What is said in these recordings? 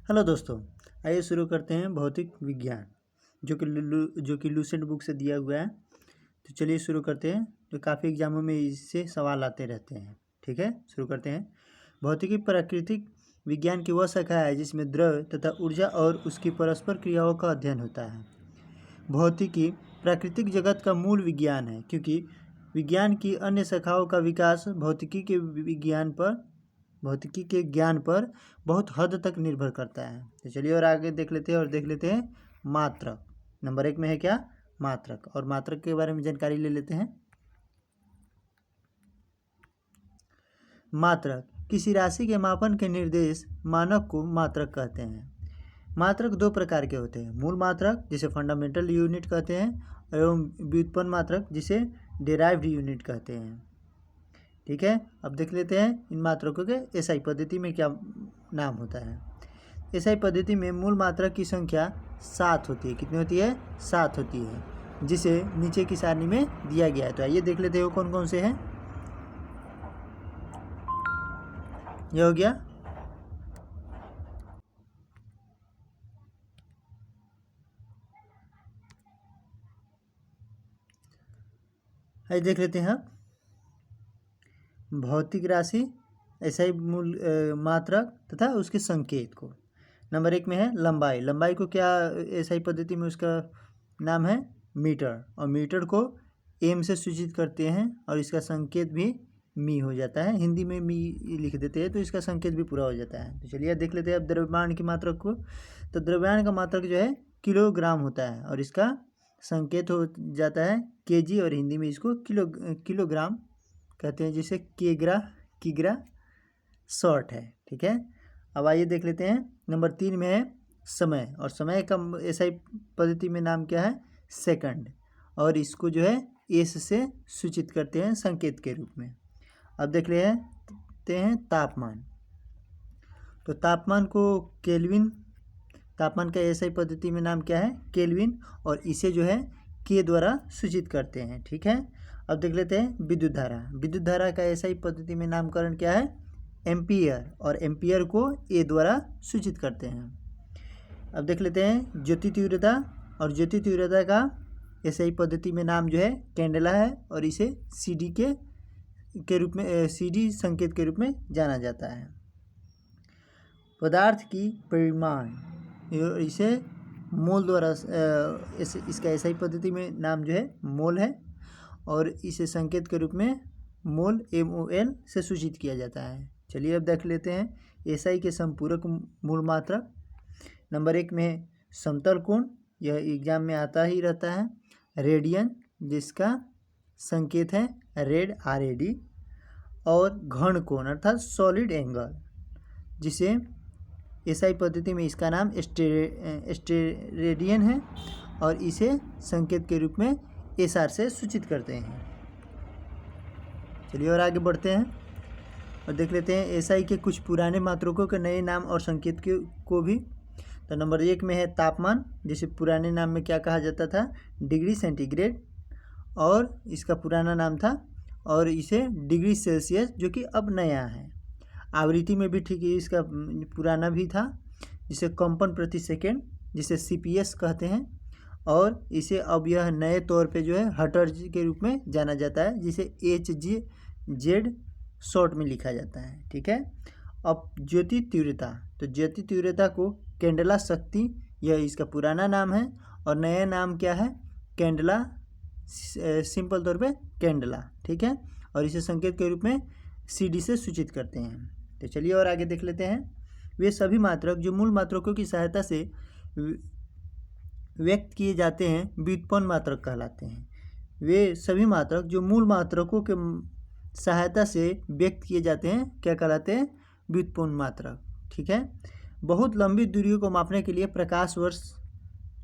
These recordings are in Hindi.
हेलो दोस्तों, आइए शुरू करते हैं भौतिक विज्ञान जो कि लूसेंट बुक से दिया हुआ है। तो चलिए शुरू करते हैं। तो काफ़ी एग्जामों में इससे सवाल आते रहते हैं। ठीक है, शुरू करते हैं। भौतिकी प्राकृतिक विज्ञान की वह शाखा है जिसमें द्रव्य तथा ऊर्जा और उसकी परस्पर क्रियाओं का अध्ययन होता है। भौतिकी प्राकृतिक जगत का मूल विज्ञान है, क्योंकि विज्ञान की अन्य शाखाओं का विकास भौतिकी के ज्ञान पर बहुत हद तक निर्भर करता है। तो चलिए और आगे देख लेते हैं और देख लेते हैं मात्रक। नंबर 1 में है क्या? मात्रक। और मात्रक के बारे में जानकारी ले लेते हैं। मात्रक किसी राशि के मापन के निर्देश मानक को मात्रक कहते हैं। मात्रक दो प्रकार के होते हैं, मूल मात्रक जिसे फंडामेंटल यूनिट कहते हैं, एवं व्युत्पन्न मात्रक जिसे डेराइव्ड यूनिट कहते हैं। ठीक है, अब देख लेते हैं इन मात्रकों के एसआई पद्धति में क्या नाम होता है। एसआई पद्धति में मूल मात्रक की संख्या 7 होती है। कितनी होती है? 7 होती है, जिसे नीचे की सारणी में दिया गया है। तो आइए देख लेते हैं वो कौन कौन से हैं। यह हो गया आइए देख लेते हैं भौतिक राशि, एसआई मूल मात्रक तथा उसके संकेत को। नंबर 1 में है लंबाई। लंबाई को क्या एसआई पद्धति में उसका नाम है? मीटर। और मीटर को एम से सूचित करते हैं और इसका संकेत भी मी हो जाता है। हिंदी में मी लिख देते हैं तो इसका संकेत भी पूरा हो जाता है। तो चलिए देख लेते हैं अब द्रव्यमान की मात्रक को। तो द्रव्यमान का मात्रक जो है किलोग्राम होता है और इसका संकेत हो जाता है केजी, और हिंदी में इसको किलोग्राम कहते हैं, जिसे किग्रा शॉर्ट है। ठीक है, अब आइए देख लेते हैं। नंबर 3 में है समय। और समय का एसआई पद्धति में नाम क्या है? सेकंड। और इसको जो है एस से सूचित करते हैं संकेत के रूप में। अब देख लेते हैं तापमान। तो तापमान को केल्विन, तापमान का एसआई पद्धति में नाम क्या है? केल्विन। और इसे जो है के द्वारा सूचित करते हैं। ठीक है, अब देख लेते हैं विद्युत धारा। विद्युत धारा का एसआई पद्धति में नामकरण क्या है? एम्पियर। और एम्पियर को ए द्वारा सूचित करते हैं। अब देख लेते हैं ज्योति तीव्रता। और ज्योति तीव्रता का एसआई पद्धति में नाम जो है कैंडेला है, और इसे सीडी के रूप में सीडी संकेत के रूप में जाना जाता है। पदार्थ की परिमाण, इसे मोल द्वारा इसका एसआई पद्धति में नाम जो है मोल है, और इसे संकेत के रूप में मोल MOL से सूचित किया जाता है। चलिए अब देख लेते हैं एसआई के संपूरक मूल मात्रक। नंबर 1 में है समतल कोण, यह एग्जाम में आता ही रहता है। रेडियन, जिसका संकेत है रेड RAD। और घन कोण अर्थात सॉलिड एंगल, जिसे एसआई पद्धति में इसका नाम स्टेरेडियन है, और इसे संकेत के रूप में SR से सूचित करते हैं। चलिए और आगे बढ़ते हैं और देख लेते हैं एसआई के कुछ पुराने मात्रकों के नए नाम और संकेत को भी। तो नंबर 1 में है तापमान, जिसे पुराने नाम में क्या कहा जाता था? डिग्री सेंटीग्रेड, और इसका पुराना नाम था, और इसे डिग्री सेल्सियस, जो कि अब नया है। आवृत्ति में भी ठीक है, इसका पुराना भी था, जिसे कंपन प्रति सेकेंड, जिसे CPS कहते हैं। और इसे अब यह नए तौर पे जो है हर्ट्ज के रूप में जाना जाता है, जिसे HZ शॉर्ट में लिखा जाता है। ठीक है, अब ज्योति तीव्रता। तो ज्योति तीव्रता को कैंडेला शक्ति, यह इसका पुराना नाम है, और नया नाम क्या है? कैंडेला, सिंपल तौर पे कैंडेला। ठीक है, और इसे संकेत के रूप में CD से सूचित करते हैं। तो चलिए और आगे देख लेते हैं। वे सभी मात्रक जो मूल मात्रकों की सहायता से व्यक्त किए जाते हैं व्युत्पन्न मात्रक कहलाते हैं। वे सभी मात्रक जो मूल मात्रकों के सहायता से व्यक्त किए जाते हैं क्या कहलाते हैं? व्युत्पन्न मात्रक। ठीक है, बहुत लंबी दूरियों को मापने के लिए प्रकाश वर्ष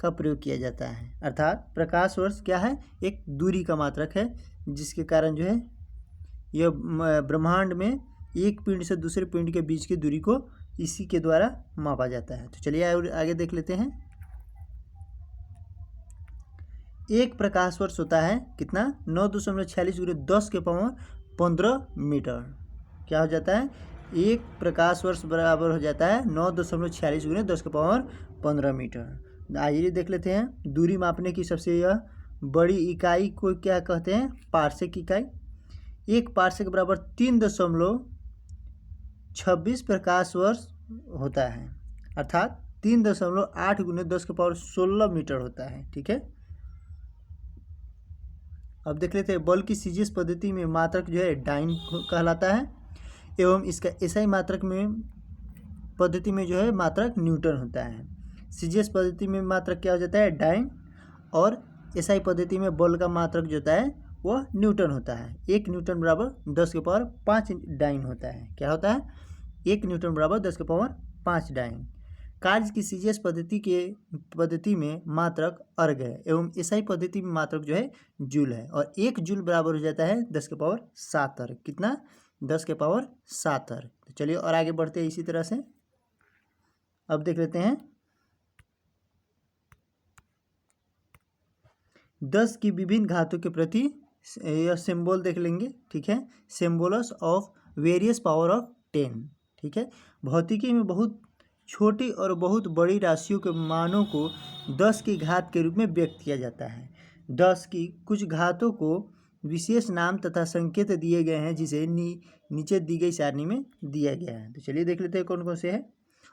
का प्रयोग किया जाता है। अर्थात प्रकाश वर्ष क्या है? एक दूरी का मात्रक है, जिसके कारण जो है यह ब्रह्मांड में एक पिंड से दूसरे पिंड के बीच की दूरी को इसी के द्वारा मापा जाता है। तो चलिए आगे देख लेते हैं। एक प्रकाश वर्ष होता है कितना? 9.46 × 10⁻15 मीटर। क्या हो जाता है? 1 प्रकाश वर्ष बराबर हो जाता है 9.46 गुने 10⁻15 मीटर। आइए देख लेते हैं दूरी मापने की सबसे यह बड़ी इकाई को क्या कहते हैं, पार्सेक इकाई। 1 पार्सेक बराबर 3.26 प्रकाश वर्ष होता है, अर्थात 3.8 गुने 10⁻16 मीटर होता है। ठीक है, अब देख लेते हैं बल की सीजीएस पद्धति में मात्रक जो है डाइन कहलाता है, एवं इसका एसआई मात्रक में पद्धति में जो है मात्रक न्यूटन होता है। सीजीएस पद्धति में मात्रक क्या हो जाता है, डाइन, और एसआई पद्धति में बल का मात्रक जो होता है वह न्यूटन होता है। 1 न्यूटन बराबर 10⁻5 डाइन होता है। क्या होता है, 1 न्यूटन बराबर 10⁻5 डाइन। कार्य की सीजीएस पद्धति में मात्रक अर्ग है, एवं एसआई पद्धति में मात्रक जो है जूल है, और 1 जूल बराबर हो जाता है 10⁻7 अर्ग। कितना, 10⁻7 अर्ग। तो चलिए और आगे बढ़ते हैं इसी तरह से। अब देख लेते हैं 10 की विभिन्न घातों के प्रति यह सिंबल देख लेंगे। ठीक है, symbols of various power of 10। ठीक है, भौतिकी में बहुत छोटी और बहुत बड़ी राशियों के मानों को 10 की घात के रूप में व्यक्त किया जाता है। 10 की कुछ घातों को विशेष नाम तथा संकेत दिए गए हैं, जिसे नीचे दी गई सारणी में दिया गया है। तो चलिए देख लेते हैं कौन कौन से है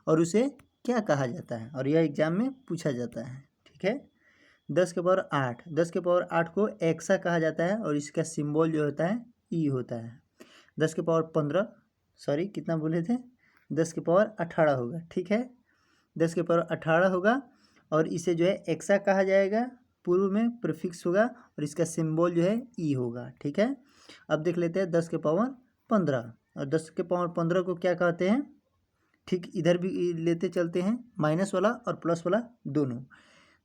और उसे क्या कहा जाता है, और यह एग्जाम में पूछा जाता है। ठीक है, 10⁻8, 10⁻8 को एक्सा कहा जाता है, और इसका सिंबल जो होता है ई होता है। 10⁻15, सॉरी कितना बोले थे, 10⁻18 होगा। ठीक है, 10⁻18 होगा, और इसे जो है एक्सा कहा जाएगा, पूर्व में प्रीफिक्स होगा, और इसका सिंबल जो है ई होगा। ठीक है, अब देख लेते हैं 10⁻15, और 10⁻15 को क्या कहते हैं, ठीक इधर भी लेते चलते हैं, माइनस वाला और प्लस वाला दोनों।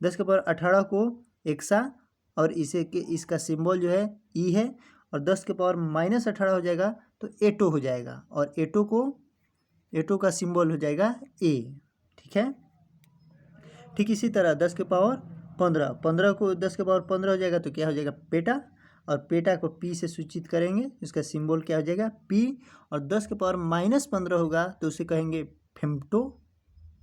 10⁻18 को एक्सा, और इसे के इसका सिंबल जो है ई है, और 10⁻−18 हो जाएगा तो एटो हो जाएगा, और एटो का सिंबल हो जाएगा ए। ठीक है, ठीक इसी तरह 10⁻15 को 10⁻15 हो जाएगा तो क्या हो जाएगा, पेटा, और पेटा को पी से सूचित करेंगे, इसका सिंबल क्या हो जाएगा, पी। और 10⁻−15 होगा तो उसे कहेंगे फेम्टो।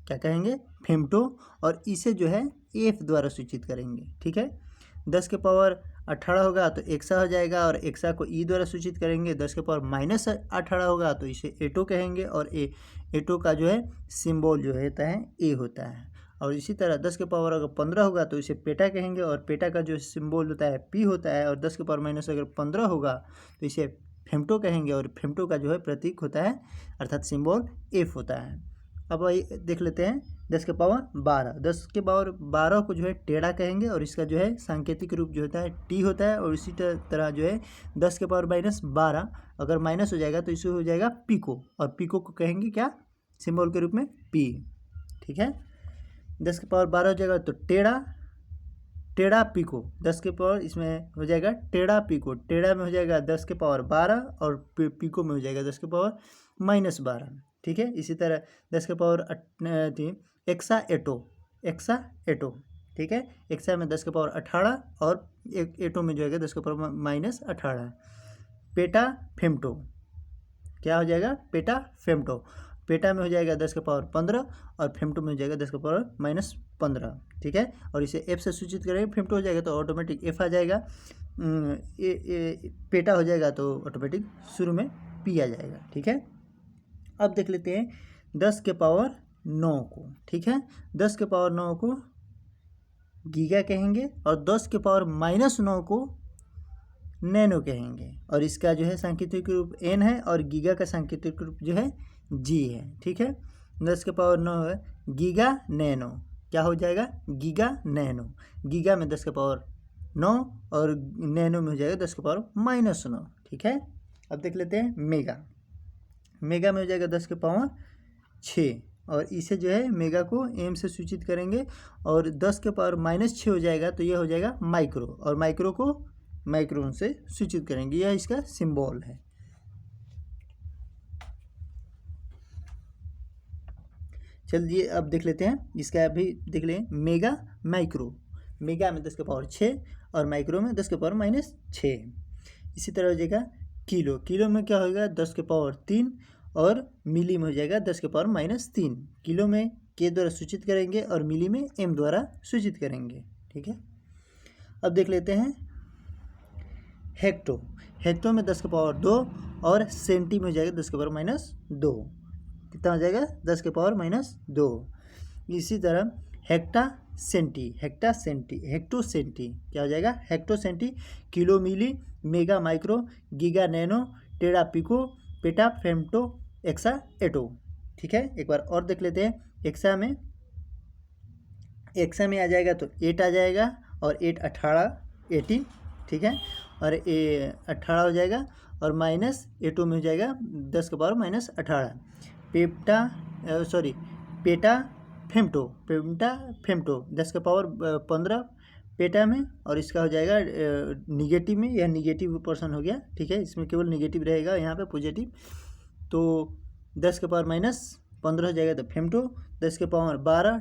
क्या कहेंगे, फेम्टो, और इसे जो है एफ द्वारा सूचित करेंगे। ठीक है, 10⁻18 होगा तो एक्सा हो जाएगा, और एक्सा को ई द्वारा सूचित करेंगे। 10⁻−18 होगा तो इसे एटो कहेंगे, और एटो का जो है सिंबल जो होता है ए होता है। और इसी तरह 10⁻15 होगा तो इसे पेटा कहेंगे, और पेटा का जो सिंबल होता है पी होता है, और 10⁻−15 होगा तो इसे फेम्टो कहेंगे, और फेम्टो का जो है प्रतीक होता है अर्थात सिंबल एफ होता है। अब देख लेते हैं 10⁻12, 10⁻12 को जो है टेढ़ा कहेंगे, और इसका जो है सांकेतिक रूप जो होता है टी होता है। और इसी तरह जो है 10⁻−12 अगर माइनस हो जाएगा तो इसे हो जाएगा पिको, और पिको को कहेंगे क्या, सिंबल के रूप में पी। ठीक है, 10⁻12 हो जाएगा तो टेढ़ा पिको, 10 के पावर इसमें हो जाएगा टेढ़ा पिको, टेढ़ा में हो जाएगा 10⁻12, और पिको में हो जाएगा 10⁻−12। ठीक है, इसी तरह 10⁻8 एक्सा एटो। ठीक है, एक्सा में 10⁻18, और एटो में जो है 10⁻−18। पेटा फेम्टो, क्या हो जाएगा, पेटा फेम्टो। पेटा में हो जाएगा 10⁻15, और फेम्टो में हो जाएगा 10⁻−15। ठीक है, और इसे एफ से सूचित करेंगे, फेम्टो हो जाएगा तो ऑटोमेटिक एफ आ जाएगा, पेटा हो जाएगा तो ऑटोमेटिक शुरू में पी आ जाएगा। ठीक है, अब देख लेते हैं 10⁻9 को। ठीक है, 10⁻9 को गीगा कहेंगे, और 10⁻−9 को नैनो कहेंगे, और इसका जो है सांकेतिक रूप एन है, और गीगा का सांकेतिक रूप जो है जी है। ठीक है, 10⁻9 है गीगा नैनो, क्या हो जाएगा, गीगा नैनो। गीगा में 10⁻9, और नैनो में हो जाएगा 10⁻−9। ठीक है, अब देख लेते हैं मेगा में हो जाएगा 10⁻6, और इसे जो है मेगा को एम से सूचित करेंगे, और 10⁻−6 हो जाएगा तो यह हो जाएगा माइक्रो, और माइक्रो को माइक्रोन से सूचित करेंगे, यह इसका सिंबल है। चलिए अब देख लेते हैं, इसका भी देख लें, मेगा माइक्रो, मेगा में 10⁻6 और माइक्रो में 10⁻−6। इसी तरह हो जाएगा किलो में क्या होगा 10⁻3, और मिली में हो जाएगा 10⁻³ किलो में के द्वारा सूचित करेंगे और मिली में m द्वारा सूचित करेंगे। ठीक है, अब देख लेते हैं हेक्टो। हेक्टो में 10⁻² और सेंटी में हो जाएगा 10⁻²। कितना हो जाएगा 10⁻²। इसी तरह हेक्टो सेंटी क्या हो जाएगा हेक्टो सेंटी, किलो मिली, मेगा माइक्रो, गीगा नैनो, टेरा पिको, पेटा फेम्टो, एक्सा एटो। ठीक है, एक बार और देख लेते हैं। एक्सा में आ जाएगा तो 8 आ जाएगा और 8 18। ठीक है, और 18 हो जाएगा और माइनस एटो में हो जाएगा 10⁻18। पेटा फेम्टो 10⁻15 पेटा में, और इसका हो जाएगा निगेटिव में, यह निगेटिव पर्सन हो गया। ठीक है, इसमें केवल निगेटिव रहेगा, यहाँ पे पॉजिटिव। तो 10⁻15 हो जाएगा तो फेम्टो। 10⁻12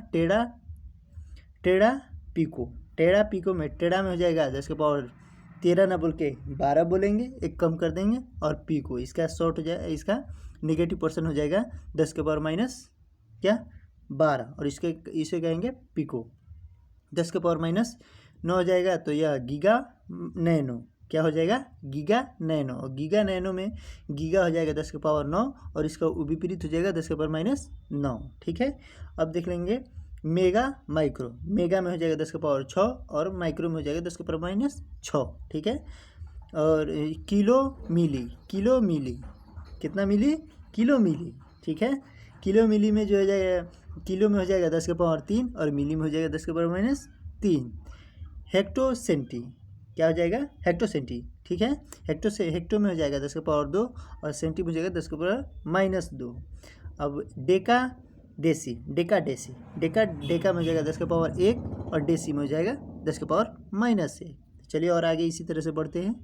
टेरा पिको में टेरा में हो जाएगा 10⁻13 ना बोल के 12 बोलेंगे, एक कम कर देंगे, और पिको इसका शॉर्ट हो जाएगा, इसका निगेटिव पर्सन हो जाएगा 10⁻12 और इसे कहेंगे पिको। 10⁻9 हो जाएगा तो यह गीगा नैनो क्या हो जाएगा गीगा नैनो, और गीगा नैनो में गीगा हो जाएगा 10⁻9 और इसका विपरीत हो जाएगा 10⁻9। ठीक है, अब देख लेंगे मेगा माइक्रो। मेगा में हो जाएगा 10⁻6 और माइक्रो में हो जाएगा 10⁻6। ठीक है, और किलो मिली कितना मिली किलो मिली। ठीक है, किलो मिली में जो हो जाएगा, किलो में हो जाएगा 10⁻3 और मिली में हो जाएगा 10⁻3। हेक्टो सेंटी क्या हो जाएगा हेक्टो सेंटी। ठीक है, हेक्टो में हो जाएगा 10⁻2 और सेंटी में हो जाएगा 10⁻2। अब डेका में हो जाएगा 10⁻1 और डेसी में हो जाएगा 10⁻⁻1। चलिए और आगे इसी तरह से बढ़ते हैं।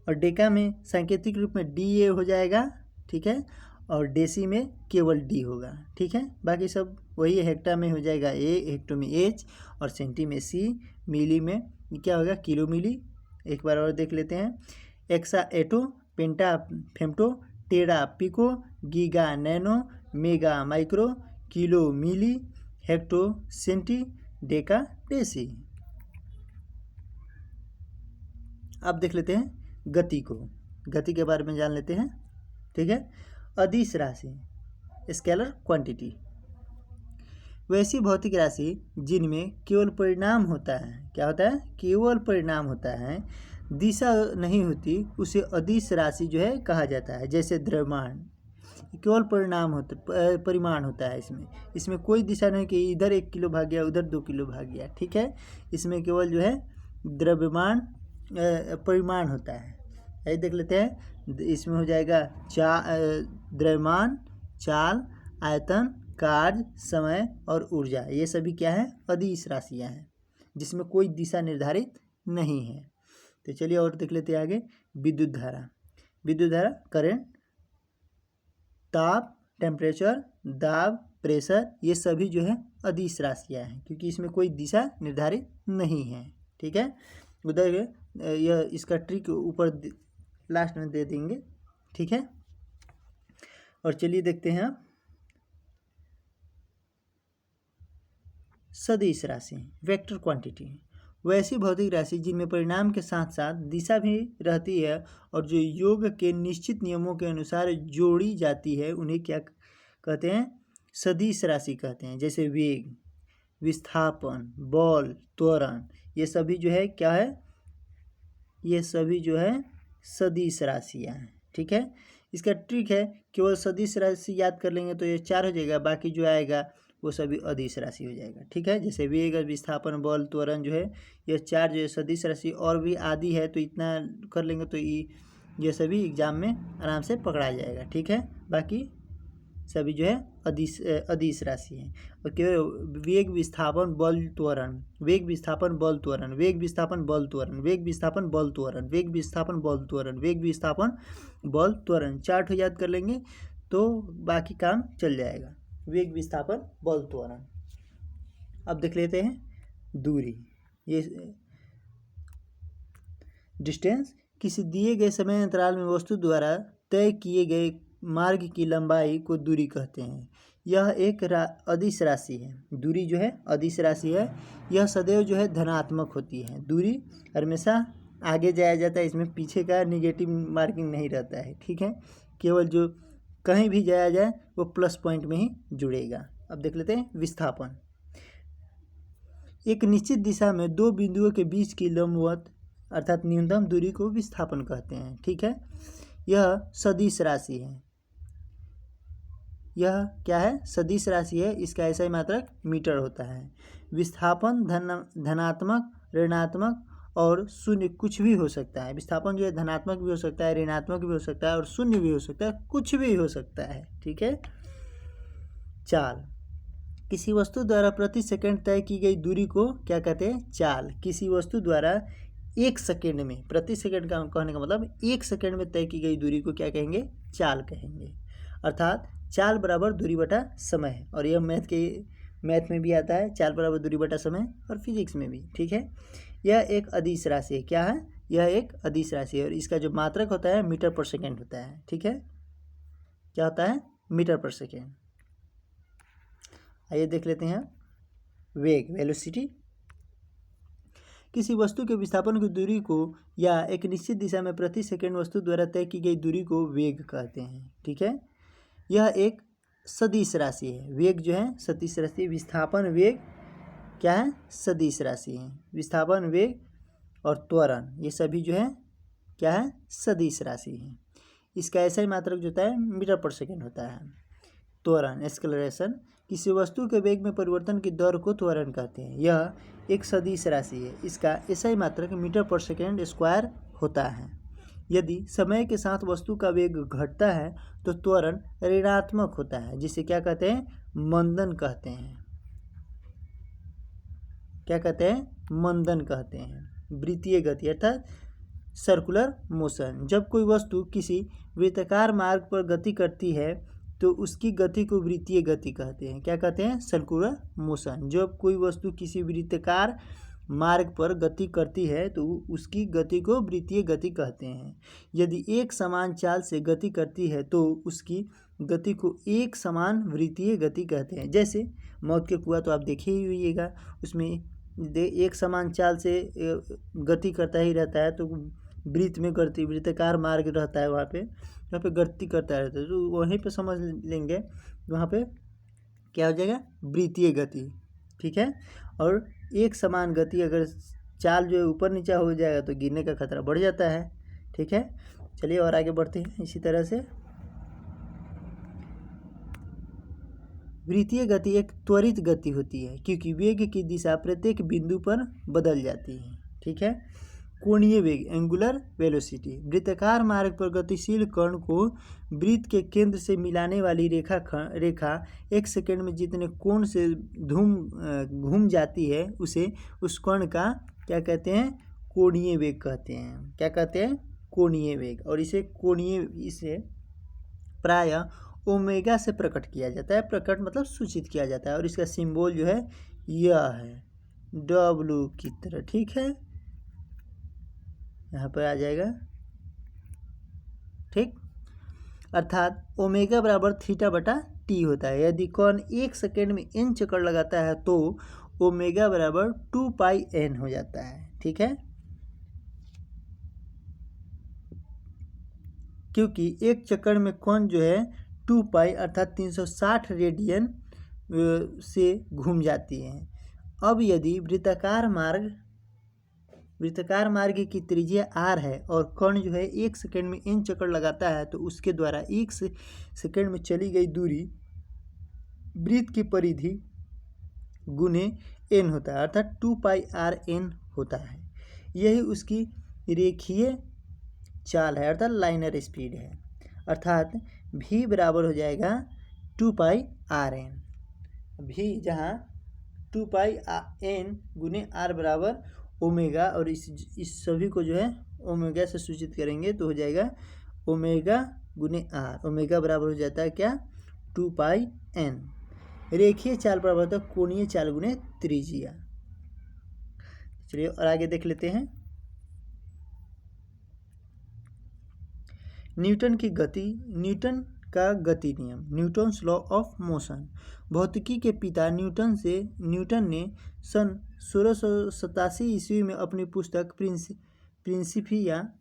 और डेका में सांकेतिक रूप में डी हो जाएगा। ठीक है, और डेसी में केवल डी होगा। ठीक है, बाकी सब वही है। हेक्टा में हो जाएगा ए, हेक्टो में एच और सेंटी में सी, मिली में क्या होगा किलो मिली। एक बार और देख लेते हैं। Exa atto, penta femto, tera pico, giga nano, mega micro, kilo milli, hecto centi, deca deci. अब देख लेते हैं गति के बारे में जान लेते हैं। ठीक है, अदिश राशि स्केलर क्वांटिटी वैसी भौतिक राशि जिनमें केवल परिणाम होता है। क्या होता है केवल परिणाम होता है, दिशा नहीं होती, उसे अदिश राशि जो है कहा जाता है। जैसे द्रव्यमान केवल परिमाण होता है, इसमें कोई दिशा नहीं कि इधर 1 किलो भाग गया उधर 2 किलो भाग गया। ठीक है, इसमें केवल जो है द्रव्यमान परिमाण होता है। यही देख लेते हैं। इसमें हो जाएगा द्रव्यमान, चाल, आयतन, कार्य, समय और ऊर्जा, ये सभी क्या है अदिश राशियाँ हैं जिसमें कोई दिशा निर्धारित नहीं है। तो चलिए और देख लेते हैं आगे। विद्युत धारा करंट, ताप टेम्परेचर, दाब, प्रेशर, ये सभी जो है अदिश राशियाँ हैं क्योंकि इसमें कोई दिशा निर्धारित नहीं है। ठीक है, उधर यह इसका ट्रिक ऊपर लास्ट में दे देंगे। ठीक है, और चलिए देखते हैं आप सदिश राशि वेक्टर क्वांटिटी वैसी भौतिक राशि जिनमें परिणाम के साथ साथ दिशा भी रहती है और जो योग के निश्चित नियमों के अनुसार जोड़ी जाती है, उन्हें क्या कहते हैं सदिश राशि कहते हैं। जैसे वेग, विस्थापन, बल, त्वरण, ये सभी जो है क्या है, ये सभी जो है सदिश राशियाँ हैं। ठीक है, इसका ट्रिक है केवल सदिश राशि याद कर लेंगे तो ये 4 हो जाएगा, बाकी जो आएगा वो सभी अदिश राशि हो जाएगा। ठीक है, जैसे वेग, विस्थापन, बल, त्वरण जो है ये 4 जो है सदिश राशि, और भी आदि है तो इतना कर लेंगे तो ये सभी एग्जाम में आराम से पकड़ा जाएगा। ठीक है, बाकी सभी जो है अदिश राशि है। और केवल वेग, विस्थापन, बल, त्वरण, वेग, विस्थापन, बल, त्वरण, वेग, विस्थापन, बल, त्वरण, वेग, विस्थापन, बल, त्वरण, वेग, विस्थापन, बल, त्वरण, वेग, विस्थापन, बल, त्वरण, 4 याद कर लेंगे तो बाकी काम चल जाएगा। वेग, विस्थापन, बल, त्वरण। अब देख लेते हैं दूरी, ये डिस्टेंस, किसी दिए गए समय अंतराल में वस्तु द्वारा तय किए गए मार्ग की लंबाई को दूरी कहते हैं। यह एक अदिश राशि है। दूरी जो है अदिश राशि है। यह सदैव जो है धनात्मक होती है। दूरी हमेशा आगे जाया जाता है, इसमें पीछे का निगेटिव मार्किंग नहीं रहता है। ठीक है, केवल जो कहीं भी जाया जाए वो प्लस पॉइंट में ही जुड़ेगा। अब देख लेते हैं विस्थापन। एक निश्चित दिशा में दो बिंदुओं के बीच की लंबवत अर्थात न्यूनतम दूरी को विस्थापन कहते हैं। ठीक है, यह सदिश राशि है। यह क्या है? सदिश राशि है। इसका ऐसा मात्रक मीटर होता है। विस्थापन धनात्मक, ऋणात्मक और शून्य कुछ भी हो सकता है। विस्थापन जो है धनात्मक भी हो सकता है, ऋणात्मक भी हो सकता है और शून्य भी हो सकता है, कुछ भी हो सकता है। ठीक है। चाल, किसी वस्तु द्वारा प्रति सेकंड तय की गई दूरी को क्या कहते हैं? चाल। किसी वस्तु द्वारा एक सेकंड में, प्रति सेकंड का कहने का मतलब एक सेकंड में तय की गई दूरी को क्या कहेंगे? चाल कहेंगे। अर्थात चाल बराबर दूरी बटा समय है। और यह मैथ में भी आता है, चाल बराबर दूरी बटा समय, और फिजिक्स में भी। ठीक है, यह एक अदिश राशि है। क्या है? यह एक अदिश राशि है और इसका जो मात्रक होता है मीटर पर सेकेंड होता है। ठीक है, क्या होता है? मीटर पर सेकेंड। आइए देख लेते हैं वेग, वेलोसिटी। किसी वस्तु के विस्थापन की दूरी को या एक निश्चित दिशा में प्रति सेकंड वस्तु द्वारा तय की गई दूरी को वेग कहते हैं। ठीक है, यह एक सदिश राशि है। वेग जो है सदिश राशि। विस्थापन वेग क्या है? सदिश राशि है। विस्थापन वेग और त्वरण ये सभी जो है क्या है? सदिश राशि है। इसका ऐसा ही मात्रक जो होता है मीटर पर सेकेंड होता है। त्वरण, एक्सेलरेशन, किसी वस्तु के वेग में परिवर्तन की दर को त्वरण कहते हैं। यह एक सदिश राशि है। इसका ऐसा ही मात्रक मीटर पर सेकेंड स्क्वायर होता है। यदि समय के साथ वस्तु का वेग घटता है तो त्वरण ऋणात्मक होता है, जिसे क्या कहते हैं? मंदन कहते हैं। क्या कहते हैं? मंदन कहते हैं। वृत्तीय गति अर्थात सर्कुलर मोशन। जब कोई वस्तु किसी वृत्ताकार मार्ग पर गति करती है तो उसकी गति को वृत्तीय गति कहते हैं। क्या कहते हैं? Circular motion. जब कोई वस्तु किसी वृत्ताकार मार्ग पर गति करती है तो उसकी गति को वृत्तीय गति कहते हैं। यदि एक समान चाल से गति करती है तो उसकी गति को एक समान वृत्तीय गति कहते हैं। जैसे मौत के कुआं तो आप देखे ही होइएगा, उसमें एक समान चाल से गति करता ही रहता है, तो वृत्त में गति, वृत्ताकार मार्ग रहता है, वहाँ पे गति करता रहता है, तो वहीं पे समझ लेंगे वहाँ पे क्या हो जाएगा? वृत्तीय गति। ठीक है, और एक समान गति अगर चाल जो है ऊपर नीचा हो जाएगा तो गिरने का खतरा बढ़ जाता है। ठीक है, चलिए और आगे बढ़ते हैं। इसी तरह से वृत्तीय गति एक त्वरित गति होती है क्योंकि वेग की दिशा प्रत्येक बिंदु पर बदल जाती है। ठीक है, कोणीय वेग, एंगुलर वेलोसिटी, वृत्ताकार मार्ग पर गतिशील कण को वृत्त के केंद्र से मिलाने वाली रेखा एक सेकंड में जितने कोण से घूम जाती है उसे उस कण का क्या कहते हैं? कोणीय वेग कहते हैं। क्या कहते हैं? कोणीय वेग। और इसे प्रायः ओमेगा से प्रकट किया जाता है। प्रकट मतलब सूचित किया जाता है, और इसका सिंबल जो है यह है W की तरह। ठीक है, यहाँ पर आ जाएगा। ठीक, अर्थात ओमेगा बराबर थीटा बटा टी होता है। यदि कण एक सेकेंड में n चक्कर लगाता है तो ओमेगा बराबर 2πn हो जाता है। ठीक है, क्योंकि एक चक्कर में कण जो है 2π अर्थात 360 रेडियन से घूम जाती है। अब यदि वृत्ताकार मार्ग की त्रिज्या r है और कण जो है एक सेकंड में n चक्कर लगाता है तो उसके द्वारा एक सेकंड में चली गई दूरी वृत्त की परिधि गुने n होता है, अर्थात 2πrn होता है। यही उसकी रेखीय चाल है, अर्थात लाइनर स्पीड है। अर्थात v बराबर हो जाएगा 2πrn। v जहाँ 2πn गुने r बराबर ओमेगा, और इस सभी को जो है ओमेगा से सूचित करेंगे तो हो जाएगा ओमेगा गुने r। ओमेगा बराबर हो जाता है क्या? 2πn। रेखीय चाल बराबर होता है कोणीय चाल गुने त्रिज्या। चलिए और आगे देख लेते हैं। न्यूटन का गति नियम, न्यूटन्स लॉ ऑफ मोशन। भौतिकी के पिता न्यूटन ने सन 1687 ईस्वी में अपनी पुस्तक प्रिंसिपिया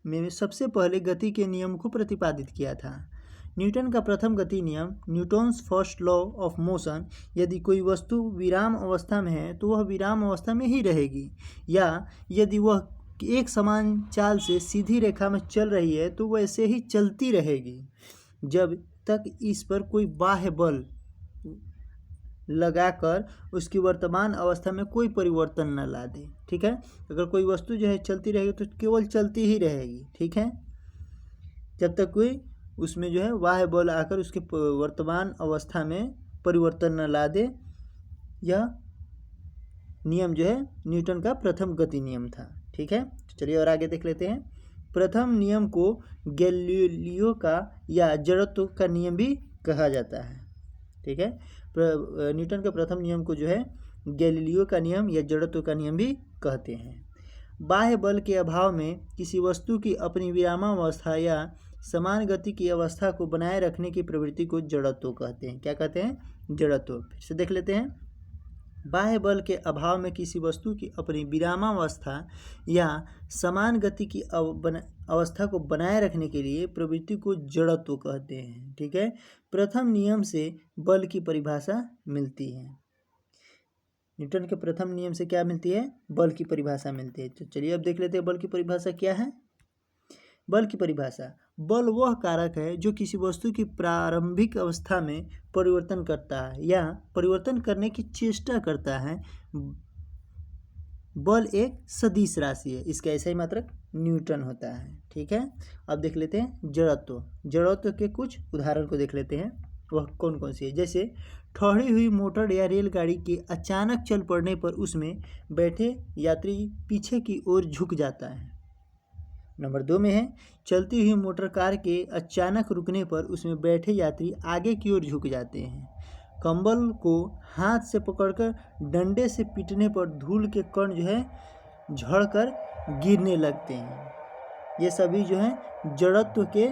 में सबसे पहले गति के नियम को प्रतिपादित किया था। न्यूटन का प्रथम गति नियम, Newton's first law of motion, यदि कोई वस्तु विराम अवस्था में है तो वह विराम अवस्था में ही रहेगी, या यदि वह एक समान चाल से सीधी रेखा में चल रही है तो वैसे ही चलती रहेगी जब तक इस पर कोई बाह्य बल लगाकर उसकी वर्तमान अवस्था में कोई परिवर्तन न ला दे। ठीक है, अगर कोई वस्तु जो है चलती रहेगी तो केवल चलती ही रहेगी। ठीक है, जब तक कोई उसमें जो है बाह्य बल आकर उसके वर्तमान अवस्था में परिवर्तन न ला दे। यह नियम जो है न्यूटन का प्रथम गति नियम था। ठीक है, चलिए और आगे देख लेते हैं। प्रथम नियम को गैलीलियो का या जड़त्व का नियम भी कहा जाता है। ठीक है, न्यूटन के प्रथम नियम को जो है गैलीलियो का नियम या जड़त्व का नियम भी कहते हैं। बाह्य बल के अभाव में किसी वस्तु की अपनी विरामावस्था या समान गति की अवस्था को बनाए रखने की प्रवृत्ति को जड़त्व कहते हैं। क्या कहते हैं? जड़त्व। फिर से देख लेते हैं। बाह्य बल के अभाव में किसी वस्तु की अपनी विरामावस्था या समान गति की अवस्था को बनाए रखने के लिए प्रवृत्ति को जड़त्व कहते हैं। ठीक है, प्रथम नियम से बल की परिभाषा मिलती है। न्यूटन के प्रथम नियम से क्या मिलती है? बल की परिभाषा मिलती है। तो चलिए अब देख लेते हैं बल की परिभाषा क्या है। बल की परिभाषा, बल वह कारक है जो किसी वस्तु की प्रारंभिक अवस्था में परिवर्तन करता है या परिवर्तन करने की चेष्टा करता है। बल एक सदिश राशि है, इसका ऐसा ही मात्रक न्यूटन होता है। ठीक है, अब देख लेते हैं जड़त्व। जड़त्व के कुछ उदाहरण को देख लेते हैं, वह कौन कौन सी है। जैसे ठहरी हुई मोटर या रेलगाड़ी के अचानक चल पड़ने पर उसमें बैठे यात्री पीछे की ओर झुक जाता है। नंबर 2 में है चलती हुई मोटर कार के अचानक रुकने पर उसमें बैठे यात्री आगे की ओर झुक जाते हैं। कंबल को हाथ से पकड़कर डंडे से पीटने पर धूल के कण जो है झड़कर गिरने लगते हैं। ये सभी जो है जड़त्व के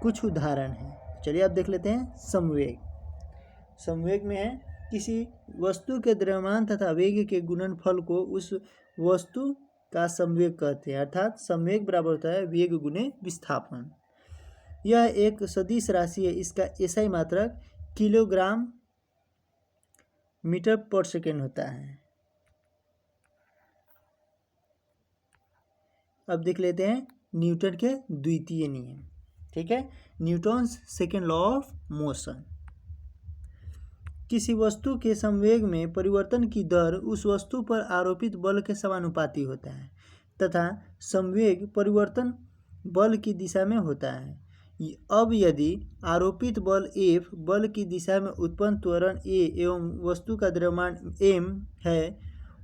कुछ उदाहरण हैं। चलिए अब देख लेते हैं संवेग। संवेग में है किसी वस्तु के द्रव्यमान तथा वेग के गुणनफल को उस वस्तु का संवेग कहते हैं, अर्थात संवेग बराबर होता है वेग गुणे विस्थापन। यह एक सदिश राशि है, इसका एसआई मात्रक किलोग्राम मीटर पर सेकेंड होता है। अब देख लेते हैं न्यूटन के द्वितीय नियम। ठीक है, Newton's second law of motion. किसी वस्तु के संवेग में परिवर्तन की दर उस वस्तु पर आरोपित बल के समानुपाती होता है तथा संवेग परिवर्तन बल की दिशा में होता है। अब यदि आरोपित बल F बल की दिशा में उत्पन्न त्वरण A एवं वस्तु का द्रव्यमान m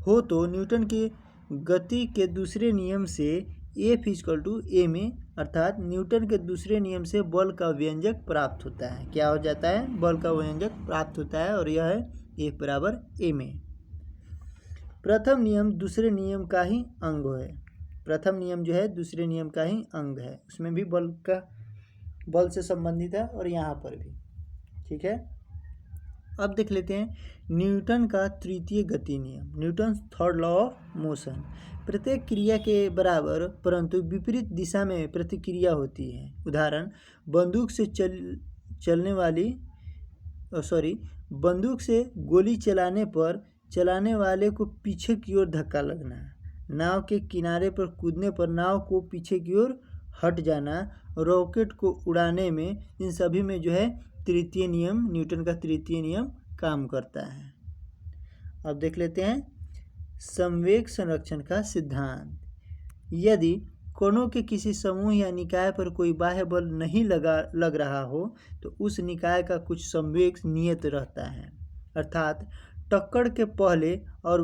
हो तो न्यूटन की गति के दूसरे नियम से F = ma, अर्थात न्यूटन के दूसरे नियम से बल का व्यंजक प्राप्त होता है। क्या हो जाता है? बल का व्यंजक प्राप्त होता है और यह है F = ma। प्रथम नियम दूसरे नियम का ही अंग है। प्रथम नियम जो है दूसरे नियम का ही अंग है, उसमें भी बल से संबंधित है और यहाँ पर भी। ठीक है, अब देख लेते हैं न्यूटन का तृतीय गति नियम, Newton third law of motion. प्रत्येक क्रिया के बराबर परंतु विपरीत दिशा में प्रतिक्रिया होती है। उदाहरण, बंदूक से गोली चलाने पर चलाने वाले को पीछे की ओर धक्का लगना, नाव के किनारे पर कूदने पर नाव को पीछे की ओर हट जाना, रॉकेट को उड़ाने में, इन सभी में जो है तृतीय नियम, न्यूटन का तृतीय नियम काम करता है। अब देख लेते हैं संवेग संरक्षण का सिद्धांत। यदि कणों के किसी समूह या निकाय पर कोई बाह्य बल नहीं लग रहा हो तो उस निकाय का कुछ संवेग नियत रहता है, अर्थात टक्कर के पहले और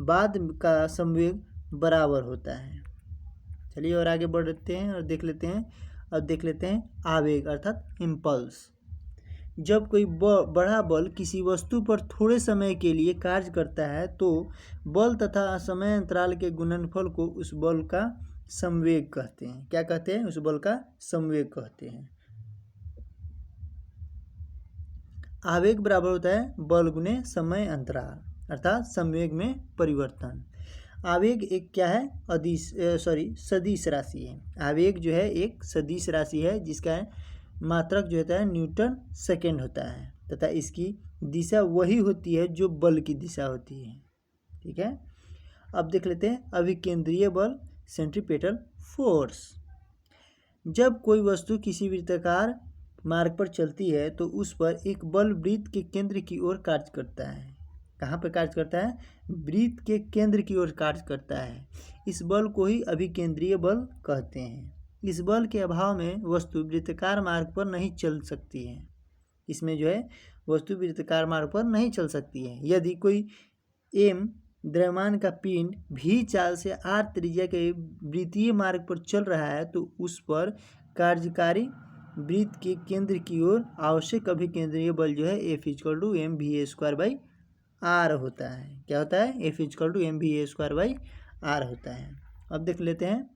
बाद का संवेग बराबर होता है। चलिए और आगे बढ़ते हैं और देख लेते हैं। अब देख लेते हैं आवेग अर्थात इम्पल्स। जब कोई बड़ा बल किसी वस्तु पर थोड़े समय के लिए कार्य करता है तो बल तथा समय अंतराल के गुणनफल को उस बल का संवेग कहते हैं। क्या कहते हैं? उस बल का संवेग कहते हैं। आवेग बराबर होता है बल गुने समय अंतराल, अर्थात संवेग में परिवर्तन। आवेग एक क्या है? सदिश राशि है। आवेग जो है एक सदिश राशि है जिसका मात्रक जो होता है न्यूटन सेकेंड होता है तथा इसकी दिशा वही होती है जो बल की दिशा होती है। ठीक है, अब देख लेते हैं अभिकेंद्रीय बल, सेंट्रीपेटल फोर्स। जब कोई वस्तु किसी वृत्ताकार मार्ग पर चलती है तो उस पर एक बल वृत्त के केंद्र की ओर कार्य करता है। कहाँ पर कार्य करता है? वृत्त के केंद्र की ओर कार्य करता है। इस बल को ही अभिकेंद्रीय बल कहते हैं। इस बल के अभाव में वस्तु वृत्ताकार मार्ग पर नहीं चल सकती है। इसमें जो है वस्तु वृत्ताकार मार्ग पर नहीं चल सकती है। यदि कोई एम द्रव्यमान का पिंड भी चाल से आर त्रिज्या के वृत्तीय मार्ग पर चल रहा है तो उस पर कार्यकारी वृत्त के केंद्र की ओर आवश्यक अभिकेंद्रीय बल जो है F=mva² होता है। क्या होता है? F=mva² होता है। अब देख लेते हैं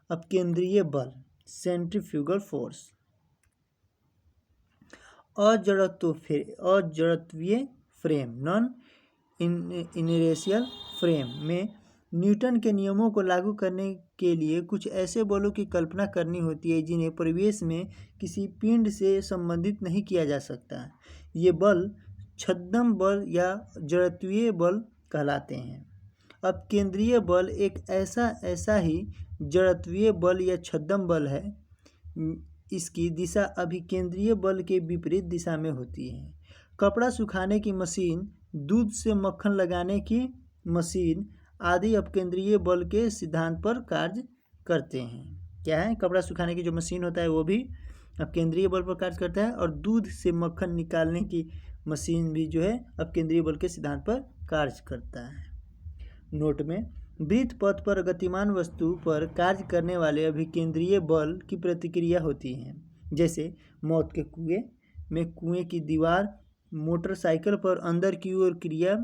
अब केंद्रीय बल, सेंट्रीफ्यूगल फोर्स। अजड़त्वीय फ्रेम, नॉन इनर्शियल फ्रेम में न्यूटन के नियमों को लागू करने के लिए कुछ ऐसे बलों की कल्पना करनी होती है जिन्हें परिवेश में किसी पिंड से संबंधित नहीं किया जा सकता। ये बल छद्म बल या जड़त्वीय बल कहलाते हैं। अब केंद्रीय बल एक ऐसा ही जड़त्वीय बल या छद्म बल है। इसकी दिशा अभिकेंद्रीय बल के विपरीत दिशा में होती है। कपड़ा सुखाने की मशीन, दूध से मक्खन लगाने की मशीन आदि अपकेंद्रीय बल के सिद्धांत पर कार्य करते हैं। क्या है? कपड़ा सुखाने की जो मशीन होता है वो भी अपकेंद्रीय बल पर कार्य करता है और दूध से मक्खन निकालने की मशीन भी जो है अपकेंद्रीय बल के सिद्धांत पर कार्य करता है। नोट में वृत्त पथ पर गतिमान वस्तु पर कार्य करने वाले अभिकेंद्रीय बल की प्रतिक्रिया होती है। जैसे मौत के कुएं में कुएं की दीवार मोटरसाइकिल पर अंदर की ओर क्रिया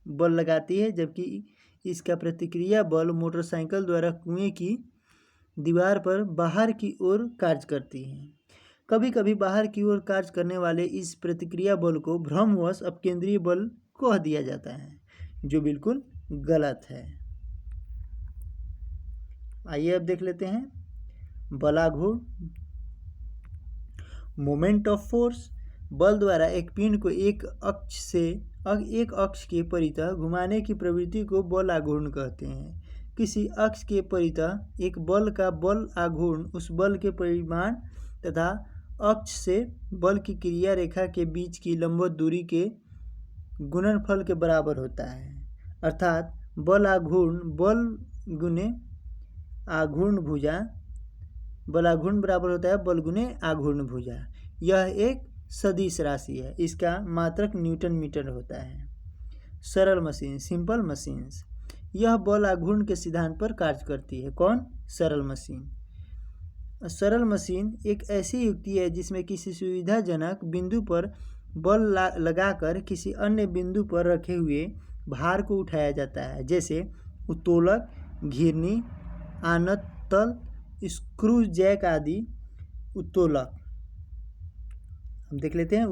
बल लगाती है, जबकि इसका प्रतिक्रिया बल मोटरसाइकिल द्वारा कुएं की दीवार पर बाहर की ओर कार्य करती है। कभी कभी बाहर की ओर कार्य करने वाले इस प्रतिक्रिया बल को भ्रमवश अपकेंद्रीय बल कह दिया जाता है, जो बिल्कुल गलत है। आइए अब देख लेते हैं बलाघूर्ण, मोमेंट ऑफ फोर्स। बल द्वारा एक पिंड को एक अक्ष के परितः घुमाने की प्रवृत्ति को बल आघूर्ण कहते हैं। किसी अक्ष के परितः एक बल का बल आघूर्ण उस बल के परिमाण तथा अक्ष से बल की क्रिया रेखा के बीच की लंबवत दूरी के गुणनफल के बराबर होता है। अर्थात बल आघूर्ण बल गुने आघूर्ण भुजा, बल आघूर्ण बराबर होता है बल गुने आघूर्ण भुजा। यह एक सदिश राशि है। इसका मात्रक न्यूटन मीटर होता है। सरल मशीन, सिंपल मशीन्स, यह बल आघूर्ण के सिद्धांत पर कार्य करती है। कौन? सरल मशीन। सरल मशीन एक ऐसी युक्ति है जिसमें किसी सुविधाजनक बिंदु पर बल लगाकर किसी अन्य बिंदु पर रखे हुए भार को उठाया जाता है। जैसे उत्तोलक, घिरनी, आनत तल, स्क्रू जैक आदि। उत्तोलक हम देख लेते हैं।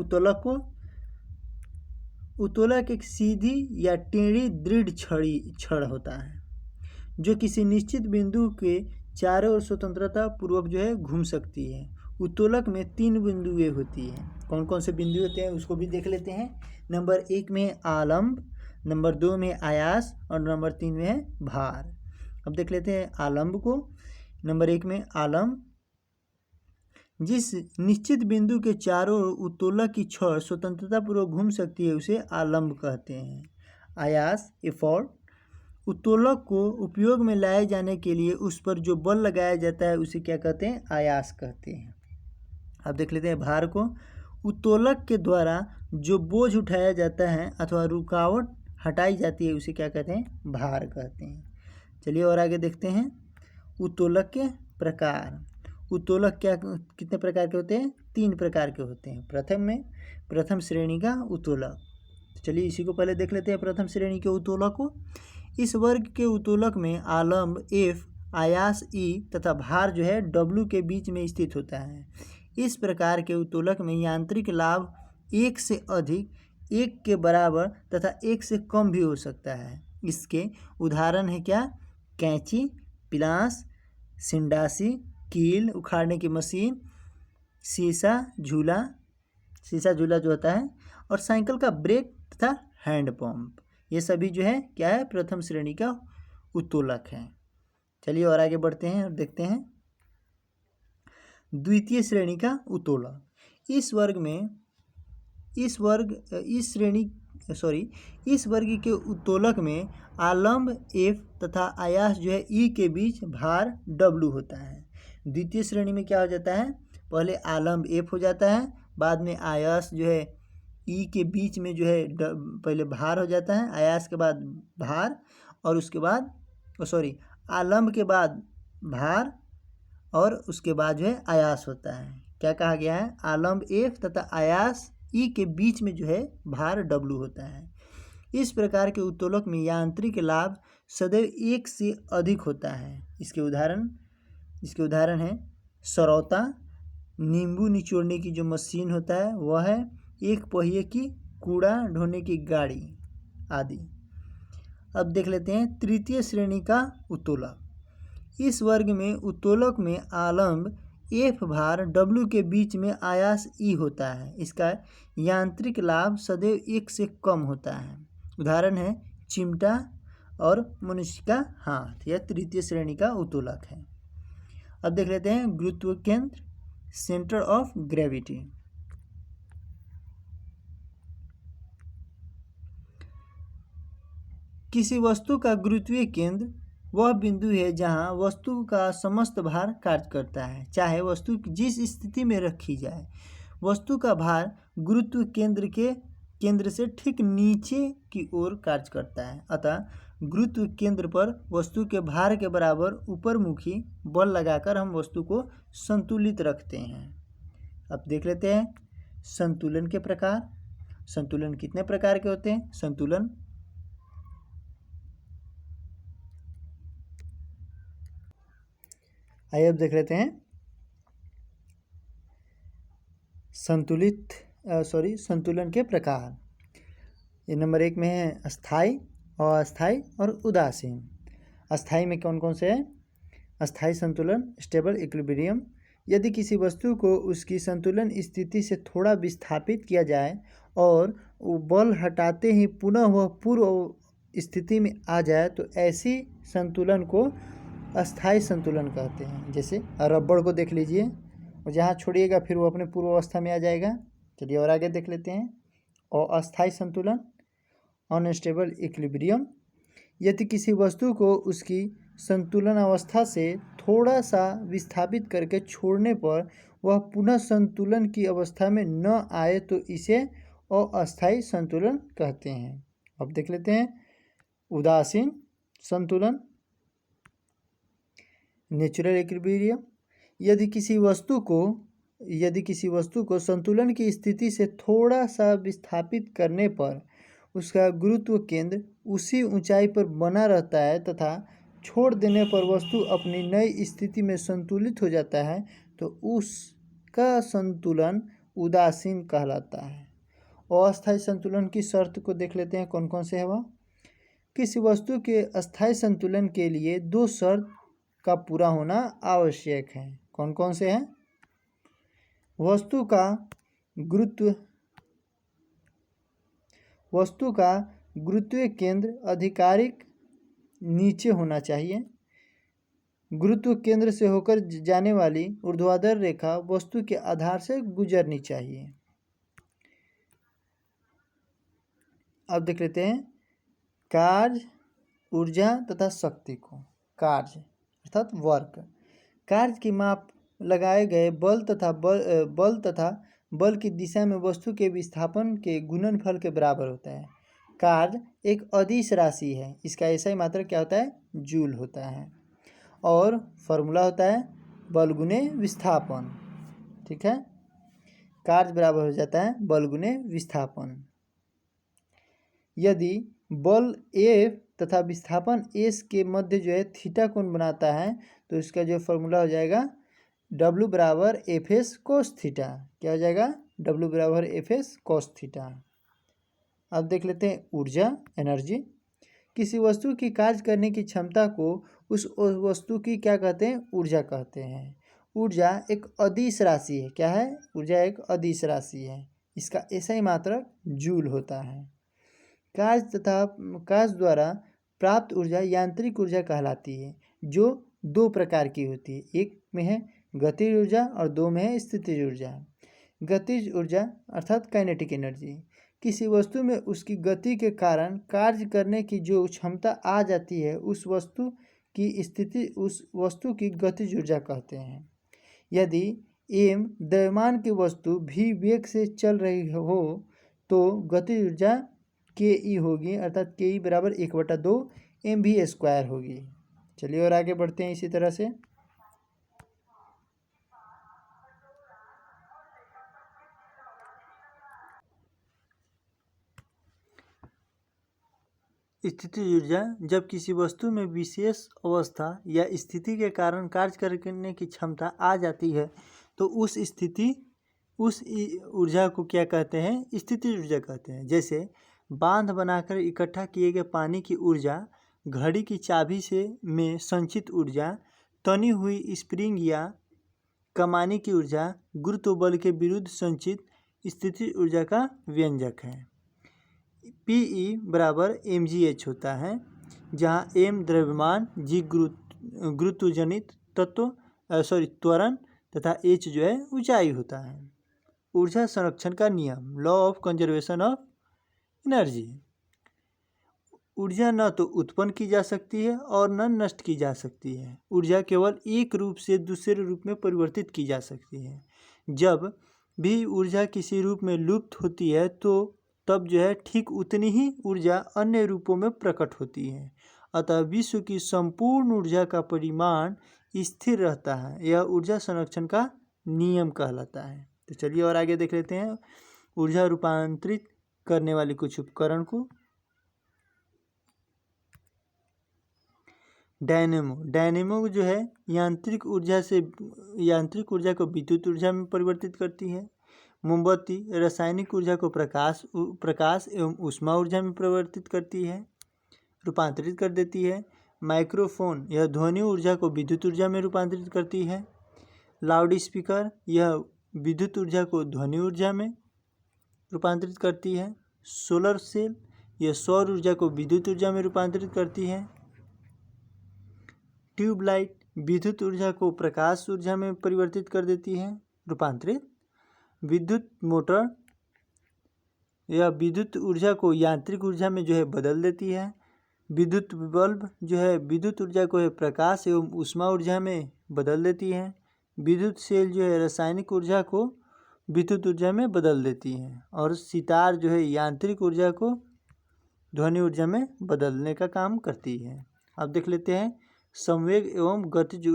उत्तोलक एक सीधी या टेढ़ी दृढ़ छड़ होता है जो किसी निश्चित बिंदु के चारों ओर स्वतंत्रता पूर्वक जो है घूम सकती है। उत्तोलक में 3 बिंदुएं होती हैं। कौन कौन से बिंदु होते हैं उसको भी देख लेते हैं। नंबर 1 में आलंब, नंबर 2 में आयास और नंबर 3 में है भार। अब देख लेते हैं आलंब को। नंबर 1 में आलंब, जिस निश्चित बिंदु के चारों ओर उत्तोलक की छड़ स्वतंत्रता पूर्वक घूम सकती है उसे आलंब कहते हैं। आयास, एफोर्ट, उत्तोलक को उपयोग में लाए जाने के लिए उस पर जो बल लगाया जाता है उसे क्या कहते हैं? आयास कहते हैं। अब देख लेते हैं भार को। उत्तोलक के द्वारा जो बोझ उठाया जाता है अथवा रुकावट हटाई जाती है उसे क्या कहते हैं? भार कहते हैं। चलिए और आगे देखते हैं उत्तोलक के प्रकार। उत्तोलक क्या कितने प्रकार के होते हैं? 3 प्रकार के होते हैं। प्रथम श्रेणी का उत्तोलक। तो चलिए इसी को पहले देख लेते हैं, प्रथम श्रेणी के उत्तोलक को। इस वर्ग के उत्तोलक में आलम्ब F, आयास E तथा भार जो है W के बीच में स्थित होता है। इस प्रकार के उत्तोलक में यांत्रिक लाभ 1 से अधिक, 1 के बराबर तथा 1 से कम भी हो सकता है। इसके उदाहरण है क्या? कैंची, पिलास, सिंडासी, कील उखाड़ने की मशीन, शीशा झूला जो होता है, और साइकिल का ब्रेक तथा हैंड पंप। ये सभी जो है क्या है? प्रथम श्रेणी का उत्तोलक है। चलिए और आगे बढ़ते हैं और देखते हैं द्वितीय श्रेणी का उत्तोलक। इस वर्ग के उत्तोलक में आलम्ब F तथा आयास जो है E के बीच भार W होता है। द्वितीय श्रेणी में क्या हो जाता है? पहले आलम्ब F हो जाता है, बाद में आयास जो है E के बीच में जो है पहले भार हो जाता है, आयास के बाद भार, और उसके बाद आलम्ब के बाद भार और उसके बाद जो है आयास होता है। क्या कहा गया है? आलम्ब F तथा आयास E के बीच में जो है भार W होता है। इस प्रकार के उत्तोलक में यांत्रिक लाभ सदैव 1 से अधिक होता है। इसके उदाहरण है सरौता, नींबू निचोड़ने की जो मशीन होता है वह है, एक पहिए की कूड़ा ढोने की गाड़ी आदि। अब देख लेते हैं तृतीय श्रेणी का उत्तोलक। इस वर्ग में उत्तोलक में आलम्ब F भार W के बीच में आयास E होता है। इसका यांत्रिक लाभ सदैव 1 से कम होता है। उदाहरण है चिमटा और मनुष्य का हाथ। यह तृतीय श्रेणी का उत्तोलक है। अब देख लेते हैं गुरुत्व केंद्र, सेंटर ऑफ ग्रेविटी। किसी वस्तु का गुरुत्वीय केंद्र वह बिंदु है जहां वस्तु का समस्त भार कार्य करता है, चाहे वस्तु जिस स्थिति में रखी जाए। वस्तु का भार गुरुत्व केंद्र से ठीक नीचे की ओर कार्य करता है। अतः गुरुत्व केंद्र पर वस्तु के भार के बराबर ऊपरमुखी बल लगाकर हम वस्तु को संतुलित रखते हैं। अब देख लेते हैं संतुलन के प्रकार। संतुलन कितने प्रकार के होते हैं? संतुलन आइए अब देख लेते हैं संतुलन के प्रकार। ये नंबर 1 में है स्थायी, अस्थायी और उदासीन। अस्थायी में कौन कौन से हैं? अस्थायी संतुलन, स्टेबल इक्विलिब्रियम। यदि किसी वस्तु को उसकी संतुलन स्थिति से थोड़ा विस्थापित किया जाए और बल हटाते ही पुनः वह पूर्व स्थिति में आ जाए तो ऐसी संतुलन को अस्थायी संतुलन कहते हैं। जैसे रबड़ को देख लीजिए, और जहाँ छोड़िएगा फिर वो अपने पूर्व अवस्था में आ जाएगा। चलिए और आगे देख लेते हैं अस्थायी संतुलन, अनस्टेबल इक्विलिब्रियम। यदि किसी वस्तु को उसकी संतुलन अवस्था से थोड़ा सा विस्थापित करके छोड़ने पर वह पुनः संतुलन की अवस्था में न आए तो इसे अस्थायी संतुलन कहते हैं। अब देख लेते हैं उदासीन संतुलन, नेचुरल इक्विलिब्रियम। यदि किसी वस्तु को संतुलन की स्थिति से थोड़ा सा विस्थापित करने पर उसका गुरुत्व केंद्र उसी ऊंचाई पर बना रहता है तथा छोड़ देने पर वस्तु अपनी नई स्थिति में संतुलित हो जाता है तो उसका संतुलन उदासीन कहलाता है। अस्थायी संतुलन की शर्त को देख लेते हैं कौन कौन से है वह। किसी वस्तु के अस्थायी संतुलन के लिए 2 शर्त का पूरा होना आवश्यक है। कौन कौन से हैं? वस्तु का गुरुत्वीय केंद्र आधिकारिक नीचे होना चाहिए। गुरुत्व केंद्र से होकर जाने वाली ऊर्ध्वाधर रेखा वस्तु के आधार से गुजरनी चाहिए। अब देख लेते हैं कार्य, ऊर्जा तथा शक्ति को। कार्य अर्थात वर्क, कार्य की माप लगाए गए बल तथा बल की दिशा में वस्तु के विस्थापन के गुणनफल के बराबर होता है। कार्य एक अदिश राशि है, इसका ऐसा ही मात्रक क्या होता है? जूल होता है। और फॉर्मूला होता है बल गुने विस्थापन। ठीक है, कार्य बराबर हो जाता है बल गुने विस्थापन। यदि बल F तथा विस्थापन S के मध्य जो है थीटा कोण बनाता है तो इसका जो फॉर्मूला हो जाएगा W बराबर FS कोस थीटा। क्या हो जाएगा? W बराबर FS कोस थीटा। अब देख लेते हैं ऊर्जा, एनर्जी। किसी वस्तु की कार्य करने की क्षमता को उस वस्तु की क्या कहते हैं? ऊर्जा कहते हैं। ऊर्जा एक अदिश राशि है। क्या है? ऊर्जा एक अदिश राशि है। इसका SI मात्रक जूल होता है। कार्य तथा कार्य द्वारा प्राप्त ऊर्जा यांत्रिक ऊर्जा कहलाती है, जो दो प्रकार की होती है। एक में है गतिज ऊर्जा और दो में है स्थितिज ऊर्जा। गतिज ऊर्जा अर्थात काइनेटिक एनर्जी, किसी वस्तु में उसकी गति के कारण कार्य करने की जो क्षमता आ जाती है उस वस्तु की स्थिति उस वस्तु की गतिज ऊर्जा कहते हैं। यदि m द्रव्यमान की वस्तु v वेग से चल रही हो तो गतिज ऊर्जा ke होगी, अर्थात ke बराबर 1/2 mv² होगी। चलिए और आगे बढ़ते हैं इसी तरह से। स्थितिज ऊर्जा जब किसी वस्तु में विशेष अवस्था या स्थिति के कारण कार्य करने की क्षमता आ जाती है तो उस ऊर्जा को क्या कहते हैं? स्थितिज ऊर्जा कहते हैं। जैसे बांध बनाकर इकट्ठा किए गए पानी की ऊर्जा, घड़ी की चाबी में संचित ऊर्जा, तनी हुई स्प्रिंग या कमानी की ऊर्जा गुरुत्व बल के विरुद्ध संचित स्थितिज ऊर्जा का व्यंजक है। Pe बराबर mgh होता है, जहाँ m द्रव्यमान, g गुरुत्वजनित त्वरण तथा h जो है ऊंचाई होता है। ऊर्जा संरक्षण का नियम, law of conservation of energy. ऊर्जा न तो उत्पन्न की जा सकती है और न नष्ट की जा सकती है। ऊर्जा केवल एक रूप से दूसरे रूप में परिवर्तित की जा सकती है। जब भी ऊर्जा किसी रूप में लुप्त होती है तो तब जो है ठीक उतनी ही ऊर्जा अन्य रूपों में प्रकट होती है। अतः विश्व की संपूर्ण ऊर्जा का परिमाण स्थिर रहता है। यह ऊर्जा संरक्षण का नियम कहलाता है। तो चलिए और आगे देख लेते हैं ऊर्जा रूपांतरित करने वाले कुछ उपकरण को। डायनेमो जो है यांत्रिक ऊर्जा को विद्युत ऊर्जा में परिवर्तित करती है। मोमबत्ती रासायनिक ऊर्जा को प्रकाश एवं ऊष्मा ऊर्जा में परिवर्तित करती है, रूपांतरित कर देती है। माइक्रोफोन यह ध्वनि ऊर्जा को विद्युत ऊर्जा में रूपांतरित करती है। लाउड स्पीकर यह विद्युत ऊर्जा को ध्वनि ऊर्जा में रूपांतरित करती है। सोलर सेल यह सौर ऊर्जा को विद्युत ऊर्जा में रूपांतरित करती है। ट्यूबलाइट विद्युत ऊर्जा को प्रकाश ऊर्जा में परिवर्तित कर देती है, रूपांतरित। विद्युत मोटर यह विद्युत ऊर्जा को यांत्रिक ऊर्जा में जो है बदल देती है। विद्युत बल्ब जो है विद्युत ऊर्जा को है प्रकाश एवं ऊष्मा ऊर्जा में बदल देती है। विद्युत सेल जो है रासायनिक ऊर्जा को विद्युत ऊर्जा में बदल देती है। और सितार जो है यांत्रिक ऊर्जा को ध्वनि ऊर्जा में बदलने का काम करती है। अब देख लेते हैं संवेग एवं गतिज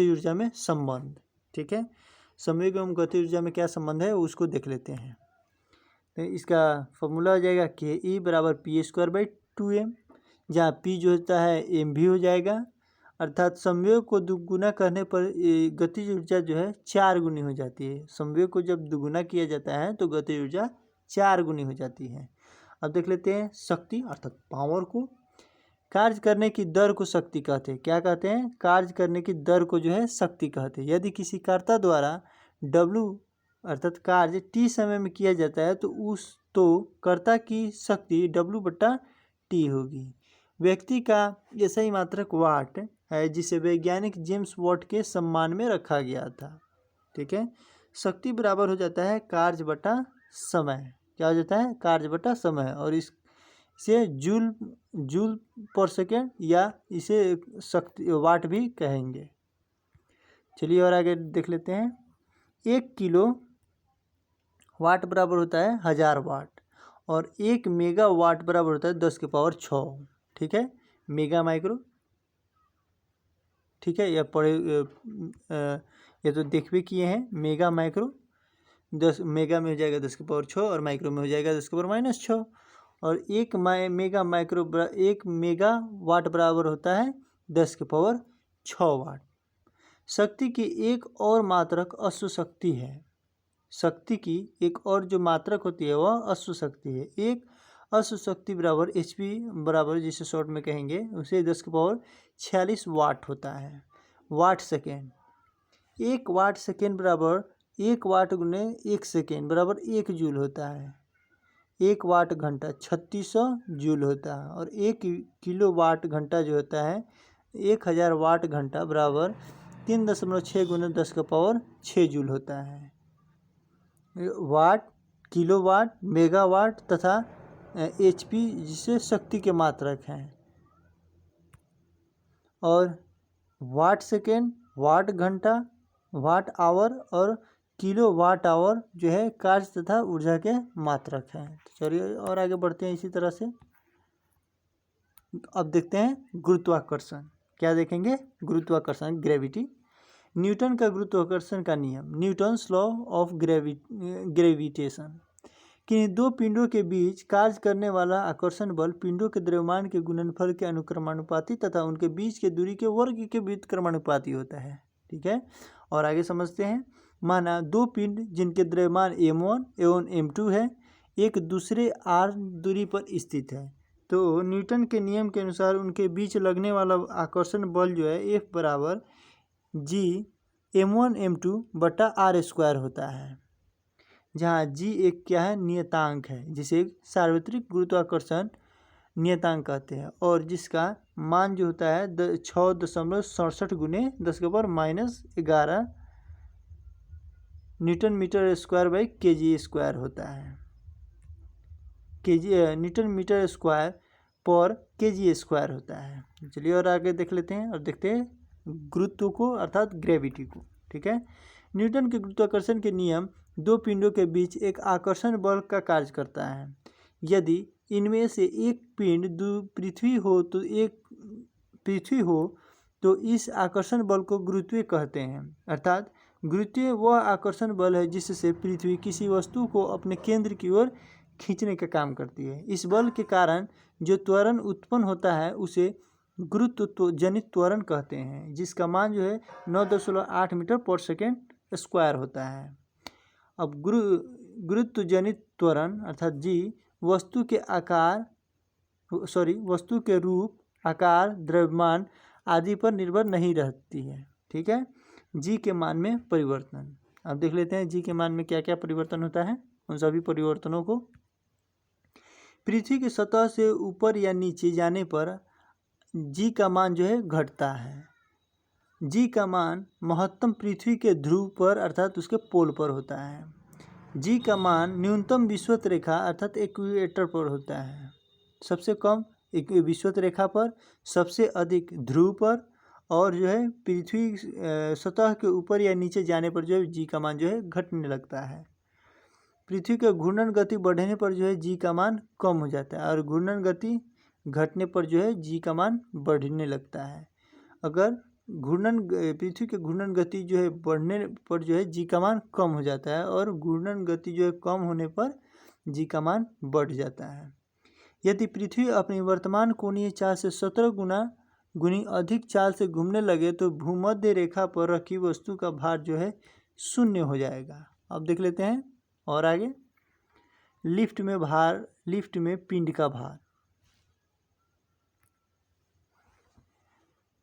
ऊर्जा में संबंध। ठीक है, संवेग एवं गतिज ऊर्जा में क्या संबंध है उसको देख लेते हैं। तो इसका फॉर्मूला हो जाएगा ke बराबर p²/2m, जहाँ p जो होता है mv हो जाएगा। अर्थात संवेग को दुगुना करने पर गतिज ऊर्जा जो है 4 गुनी हो जाती है। संवेग को जब दुगुना किया जाता है तो गतिज ऊर्जा 4 गुनी हो जाती है। अब देख लेते हैं शक्ति अर्थात पावर को। कार्य करने की दर को शक्ति कहते हैं। क्या कहते हैं? कार्य करने की दर को जो है शक्ति कहते हैं। यदि किसी कर्ता द्वारा W अर्थात कार्य T समय में किया जाता है तो कर्ता की शक्ति W/T होगी। व्यक्ति का SI मात्रक वाट है, जिसे वैज्ञानिक जेम्स वाट के सम्मान में रखा गया था। ठीक है, शक्ति बराबर हो जाता है कार्य बटा समय। क्या हो जाता है? कार्य बटा समय। और इसे जूल पर सेकेंड या इसे शक्ति वाट भी कहेंगे। चलिए और आगे देख लेते हैं। 1 किलो वाट बराबर होता है 1000 वाट और 1 मेगा वाट बराबर होता है 10⁶। ठीक है, मेगा माइक्रो। ठीक है, ये तो देख भी किए हैं। मेगा माइक्रो 10 मेगा में हो जाएगा 10⁻6 और माइक्रो में हो जाएगा 10⁻⁻6। और एक मेगा वाट बराबर होता है 10⁻6 वाट। शक्ति की एक और मात्रक अश्व शक्ति है। शक्ति की एक और जो मात्रक होती है वह अश्व शक्ति है। एक अश्व शक्ति बराबर HP बराबर, जिसे शॉर्ट में कहेंगे, उसे 10⁻46 वाट होता है। वाट सेकेंड, 1 वाट सेकेंड बराबर 1 वाट गुने 1 सेकेंड बराबर 1 जूल होता है। 1 वाट घंटा 3600 जूल होता है। और 1 किलो वाट घंटा जो होता है 1000 वाट घंटा बराबर 3.6 गुने 10⁻6 जूल होता है। वाट, किलोवाट, मेगावाट तथा HP जिसे शक्ति के मात्रक हैं। और वाट सेकेंड, वाट घंटा, वाट आवर और किलो वाट आवर जो है कार्य तथा ऊर्जा के मात्रक हैं। तो चलिए और आगे बढ़ते हैं इसी तरह से। अब देखते हैं गुरुत्वाकर्षण। क्या देखेंगे? गुरुत्वाकर्षण, ग्रेविटी। न्यूटन का गुरुत्वाकर्षण का नियम, न्यूटन्स लॉ ऑफ ग्रेविटेशन। कि दो पिंडों के बीच कार्य करने वाला आकर्षण बल पिंडों के द्रव्यमान के गुणनफल के अनुक्रमानुपाती तथा उनके बीच के दूरी के वर्ग के व्युत्क्रमानुपाती होता है। ठीक है, और आगे समझते हैं। माना दो पिंड जिनके द्रव्यमान m1 एवं m2 है, एक दूसरे r दूरी पर स्थित है, तो न्यूटन के नियम के अनुसार उनके बीच लगने वाला आकर्षण बल जो है F बराबर G m1 m2 बटा r² होता है, जहाँ G एक क्या है? नियतांक है, जिसे सार्वत्रिक गुरुत्वाकर्षण नियतांक कहते हैं, और जिसका मान जो होता है 6.67 गुने 10⁻⁻11 Newton metre square by kg² होता है। न्यूटन मीटर स्क्वायर पर kg² होता है। चलिए और आगे देख लेते हैं और देखते हैं गुरुत्व को, अर्थात ग्रेविटी को। ठीक है, न्यूटन के गुरुत्वाकर्षण के नियम दो पिंडों के बीच एक आकर्षण बल का कार्य करता है। यदि इनमें से एक पिंड पृथ्वी हो तो इस आकर्षण बल को गुरुत्वीय कहते हैं। अर्थात गुरुत्वीय वह आकर्षण बल है जिससे पृथ्वी किसी वस्तु को अपने केंद्र की ओर खींचने का काम करती है। इस बल के कारण जो त्वरण उत्पन्न होता है उसे गुरुत्व जनित त्वरण कहते हैं, जिसका मान जो है 9.8 मीटर पर सेकेंड स्क्वायर होता है। अब गुरुत्व जनित त्वरण अर्थात G वस्तु के रूप, आकार, द्रव्यमान आदि पर निर्भर नहीं रहती है। ठीक है, G के मान में परिवर्तन। अब देख लेते हैं G के मान में क्या क्या परिवर्तन होता है। उन सभी परिवर्तनों को, पृथ्वी की सतह से ऊपर या नीचे जाने पर G का मान जो है घटता है। G का मान महत्तम पृथ्वी के ध्रुव पर अर्थात उसके पोल पर होता है। G का मान न्यूनतम विषुवत रेखा अर्थात इक्वेटर पर होता है। सबसे कम विषुवत रेखा पर, सबसे अधिक ध्रुव पर, और जो है पृथ्वी सतह के ऊपर या नीचे जाने पर जो है G का मान जो है घटने लगता है। पृथ्वी के घूर्णन गति बढ़ने पर जो है G का मान कम हो जाता है, और घूर्णन गति घटने पर जो है G का मान बढ़ने लगता है। अगर पृथ्वी के घूर्णन गति जो है बढ़ने पर जो है G का मान कम हो जाता है, और घूर्णन गति जो है कम होने पर G का मान बढ़ जाता है। यदि पृथ्वी अपनी वर्तमान कोणीय चाल से 17 गुनी अधिक चाल से घूमने लगे तो भूमध्य रेखा पर रखी वस्तु का भार जो है 0 हो जाएगा। अब देख लेते हैं और आगे। लिफ्ट में पिंड का भार,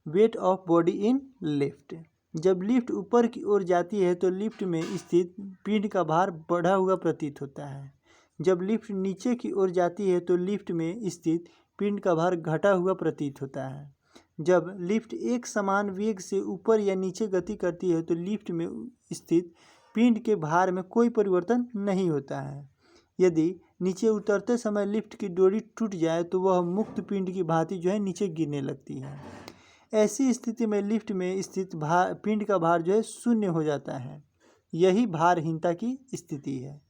weight of body in lift. जब लिफ्ट ऊपर की ओर जाती है तो लिफ्ट में स्थित पिंड का भार बढ़ा हुआ प्रतीत होता है। जब लिफ्ट नीचे की ओर जाती है तो लिफ्ट में स्थित पिंड का भार घटा हुआ प्रतीत होता है। जब लिफ्ट एक समान वेग से ऊपर या नीचे गति करती है तो लिफ्ट में स्थित पिंड के भार में कोई परिवर्तन नहीं होता है। यदि नीचे उतरते समय लिफ्ट की डोरी टूट जाए तो वह मुक्त पिंड की भांति जो है नीचे गिरने लगती है। ऐसी स्थिति में लिफ्ट में स्थित पिंड का भार जो है 0 हो जाता है। यही भारहीनता की स्थिति है।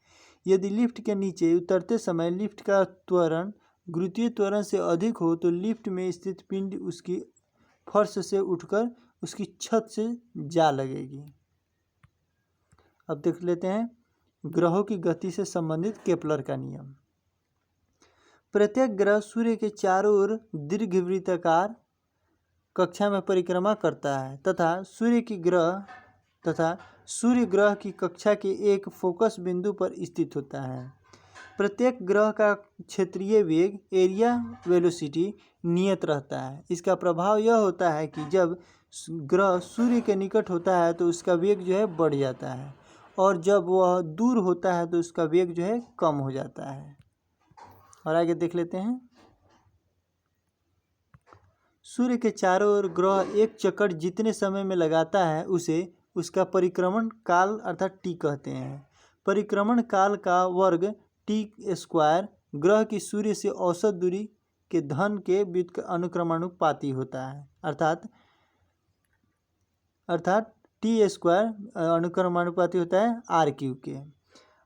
यदि लिफ्ट के नीचे उतरते समय लिफ्ट का त्वरण गुरुत्वीय त्वरण से अधिक हो तो लिफ्ट में स्थित पिंड उसकी फर्श से उठकर उसकी छत से जा लगेगी। अब देख लेते हैं ग्रहों की गति से संबंधित केपलर का नियम। प्रत्येक ग्रह सूर्य के चारों ओर दीर्घवृत्ताकार कक्षा में परिक्रमा करता है तथा सूर्य ग्रह की कक्षा के एक फोकस बिंदु पर स्थित होता है। प्रत्येक ग्रह का क्षेत्रीय वेग एरिया वेलोसिटी नियत रहता है। इसका प्रभाव यह होता है कि जब ग्रह सूर्य के निकट होता है तो उसका वेग जो है बढ़ जाता है और जब वह दूर होता है तो उसका वेग जो है कम हो जाता है। और आगे देख लेते हैं। सूर्य के चारों ओर ग्रह एक चक्कर जितने समय में लगाता है उसे उसका परिक्रमण काल अर्थात टी कहते हैं। परिक्रमण काल का वर्ग टी स्क्वायर ग्रह की सूर्य से औसत दूरी के धन के व्युत्क अनुक्रमानुपाती होता है अर्थात टी स्क्वायर अनुक्रमानुपाती होता है आर क्यू के।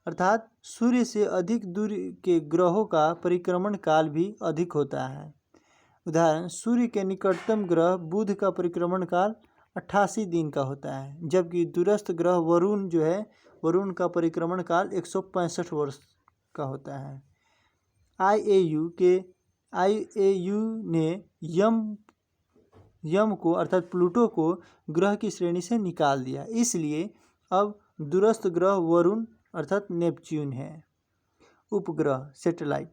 अर्थात सूर्य से अधिक दूरी के ग्रहों का परिक्रमण काल भी अधिक होता है। उदाहरण, सूर्य के निकटतम ग्रह बुध का परिक्रमण काल 88 दिन का होता है, जबकि दूरस्थ ग्रह वरुण का परिक्रमण काल 165 वर्ष का होता है। आईएयू ने यम को अर्थात प्लूटो को ग्रह की श्रेणी से निकाल दिया, इसलिए अब दूरस्थ ग्रह वरुण अर्थात नेपच्यून है। उपग्रह सैटेलाइट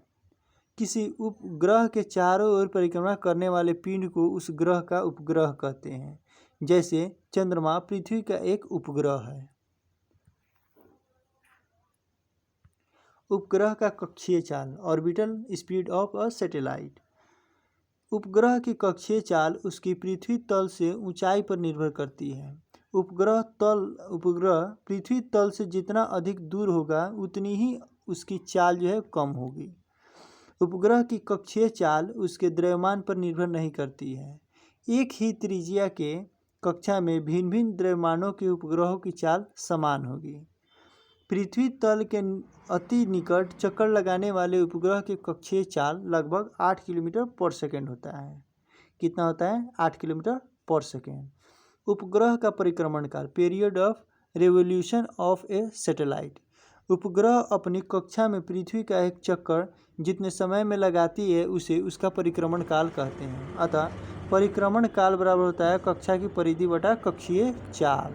किसी उपग्रह के चारों ओर परिक्रमा करने वाले पिंड को उस ग्रह का उपग्रह कहते हैं। जैसे चंद्रमा पृथ्वी का एक उपग्रह है। उपग्रह का कक्षीय चाल orbital speed of a satellite. उपग्रह की कक्षीय चाल उसकी पृथ्वी तल से ऊंचाई पर निर्भर करती है। उपग्रह पृथ्वी तल से जितना अधिक दूर होगा उतनी ही उसकी चाल जो है कम होगी। उपग्रह की कक्षीय चाल उसके द्रव्यमान पर निर्भर नहीं करती है। एक ही त्रिज्या के कक्षा में भिन्न भिन्न द्रव्यमानों के उपग्रहों की चाल समान होगी। पृथ्वी तल के अति निकट चक्कर लगाने वाले उपग्रह के कक्षीय चाल लगभग 8 किलोमीटर पर सेकेंड होता है। कितना होता है? 8 किलोमीटर पर सेकेंड। उपग्रह का परिक्रमण काल period of revolution of A satellite. उपग्रह अपनी कक्षा में पृथ्वी का एक चक्कर जितने समय में लगाती है उसे उसका परिक्रमण काल कहते हैं। अतः परिक्रमण काल बराबर होता है कक्षा की परिधि बटा कक्षीय चाल।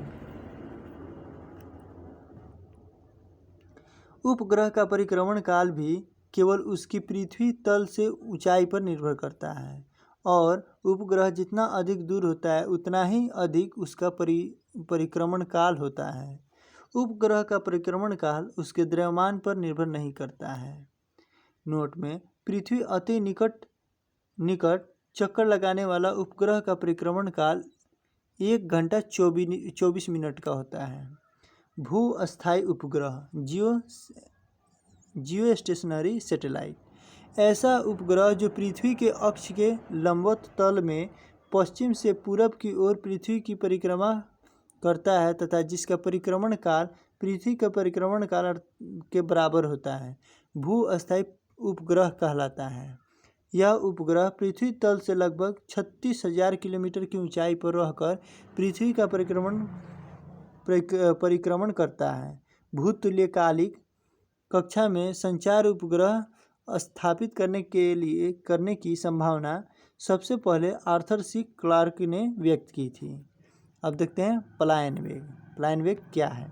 उपग्रह का परिक्रमण काल भी केवल उसकी पृथ्वी तल से ऊंचाई पर निर्भर करता है और उपग्रह जितना अधिक दूर होता है उतना ही अधिक उसका परिक्रमण काल होता है। उपग्रह का परिक्रमण काल उसके द्रव्यमान पर निर्भर नहीं करता है। नोट में पृथ्वी अति निकट चक्कर लगाने वाला उपग्रह का परिक्रमण काल 1 घंटा 24 मिनट का होता है। भू अस्थायी उपग्रह जियो स्टेशनरी सैटेलाइट ऐसा उपग्रह जो पृथ्वी के अक्ष के लंबवत तल में पश्चिम से पूरब की ओर पृथ्वी की परिक्रमा करता है तथा जिसका परिक्रमण काल पृथ्वी के परिक्रमण काल के बराबर होता है, भू अस्थायी उपग्रह कहलाता है। यह उपग्रह पृथ्वी तल से लगभग 36,000 किलोमीटर की ऊंचाई पर रहकर पृथ्वी का परिक्रमण करता है। भूतुल्यकालिक कक्षा में संचार उपग्रह स्थापित करने की संभावना सबसे पहले आर्थर सी क्लार्क ने व्यक्त की थी। अब देखते हैं पलायन वेग। पलायन वेग क्या है?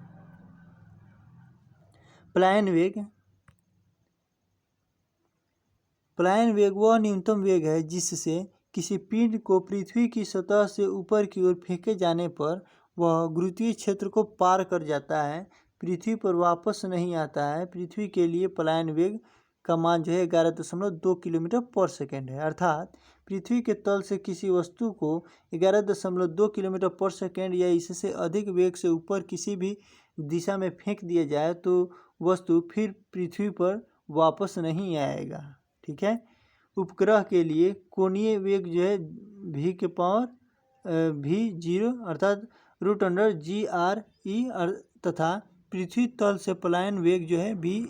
पलायन वेग वह न्यूनतम वेग है जिससे किसी पिंड को पृथ्वी की सतह से ऊपर की ओर फेंके जाने पर वह गुरुत्वीय क्षेत्र को पार कर जाता है, पृथ्वी पर वापस नहीं आता है। पृथ्वी के लिए पलायन वेग का मान जो है 11.2 किलोमीटर पर सेकेंड है। अर्थात पृथ्वी के तल से किसी वस्तु को 11.2 किलोमीटर पर सेकेंड या इससे अधिक वेग से ऊपर किसी भी दिशा में फेंक दिया जाए तो वस्तु फिर पृथ्वी पर वापस नहीं आएगा। ठीक है। उपग्रह के लिए कोणीय वेग जो है v के पावर v0 अर्थात √GRE तथा पृथ्वी तल से पलायन वेग जो है v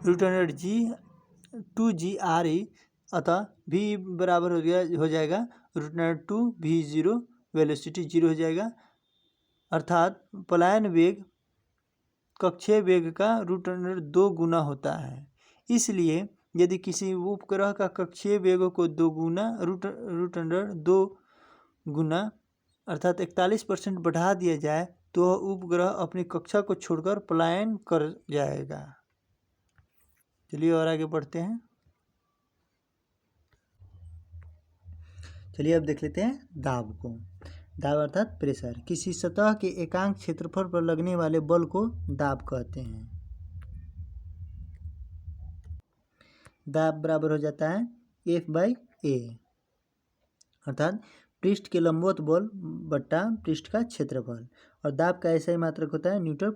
√2GRE अतः v बराबर हो जाएगा √2 v0 वेलोसिटी 0 हो जाएगा, अर्थात पलायन वेग कक्षीय वेग का √2 गुना होता है। इसलिए यदि किसी उपग्रह का कक्षीय वेग को 2 गुना √2 गुना अर्थात 41% बढ़ा दिया जाए तो उपग्रह अपनी कक्षा को छोड़कर पलायन कर जाएगा। चलिए और आगे बढ़ते हैं। चलिए अब देख लेते हैं दाब को। दाब अर्थात प्रेशर, किसी सतह के एकांक क्षेत्रफल पर लगने वाले बल को दाब कहते हैं। दाब बराबर हो जाता है F/A, अर्थात पृष्ठ के लंबवत बल बट्टा पृष्ठ का क्षेत्रफल। और दाब का ऐसा ही मात्रक होता है न्यूटन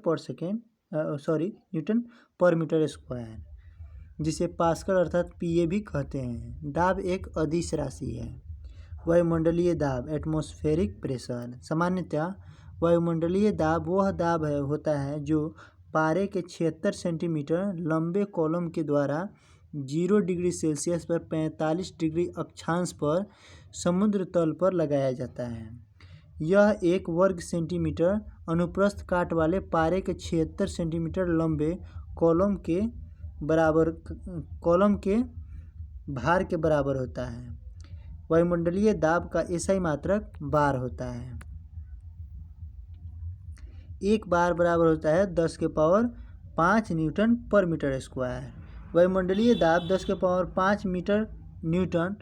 पर मीटर स्क्वायर, जिसे पास्कल अर्थात PA भी कहते हैं। दाब एक अदिश राशि है। वायुमंडलीय दाब एटमॉस्फेरिक प्रेशर, सामान्यतः वायुमंडलीय दाब वह दाब होता है जो पारे के 76 सेंटीमीटर लंबे कॉलम के द्वारा 0 डिग्री सेल्सियस पर 45 डिग्री अक्षांश पर समुद्र तल पर लगाया जाता है। यह 1 वर्ग सेंटीमीटर अनुप्रस्थ काट वाले पारे के 76 सेंटीमीटर लंबे कॉलम के भार के बराबर होता है। वायुमंडलीय दाब का एसआई मात्रक बार होता है। एक बार बराबर होता है 10⁵ न्यूटन पर मीटर स्क्वायर। वायुमंडलीय दाब 10⁵ न्यूटन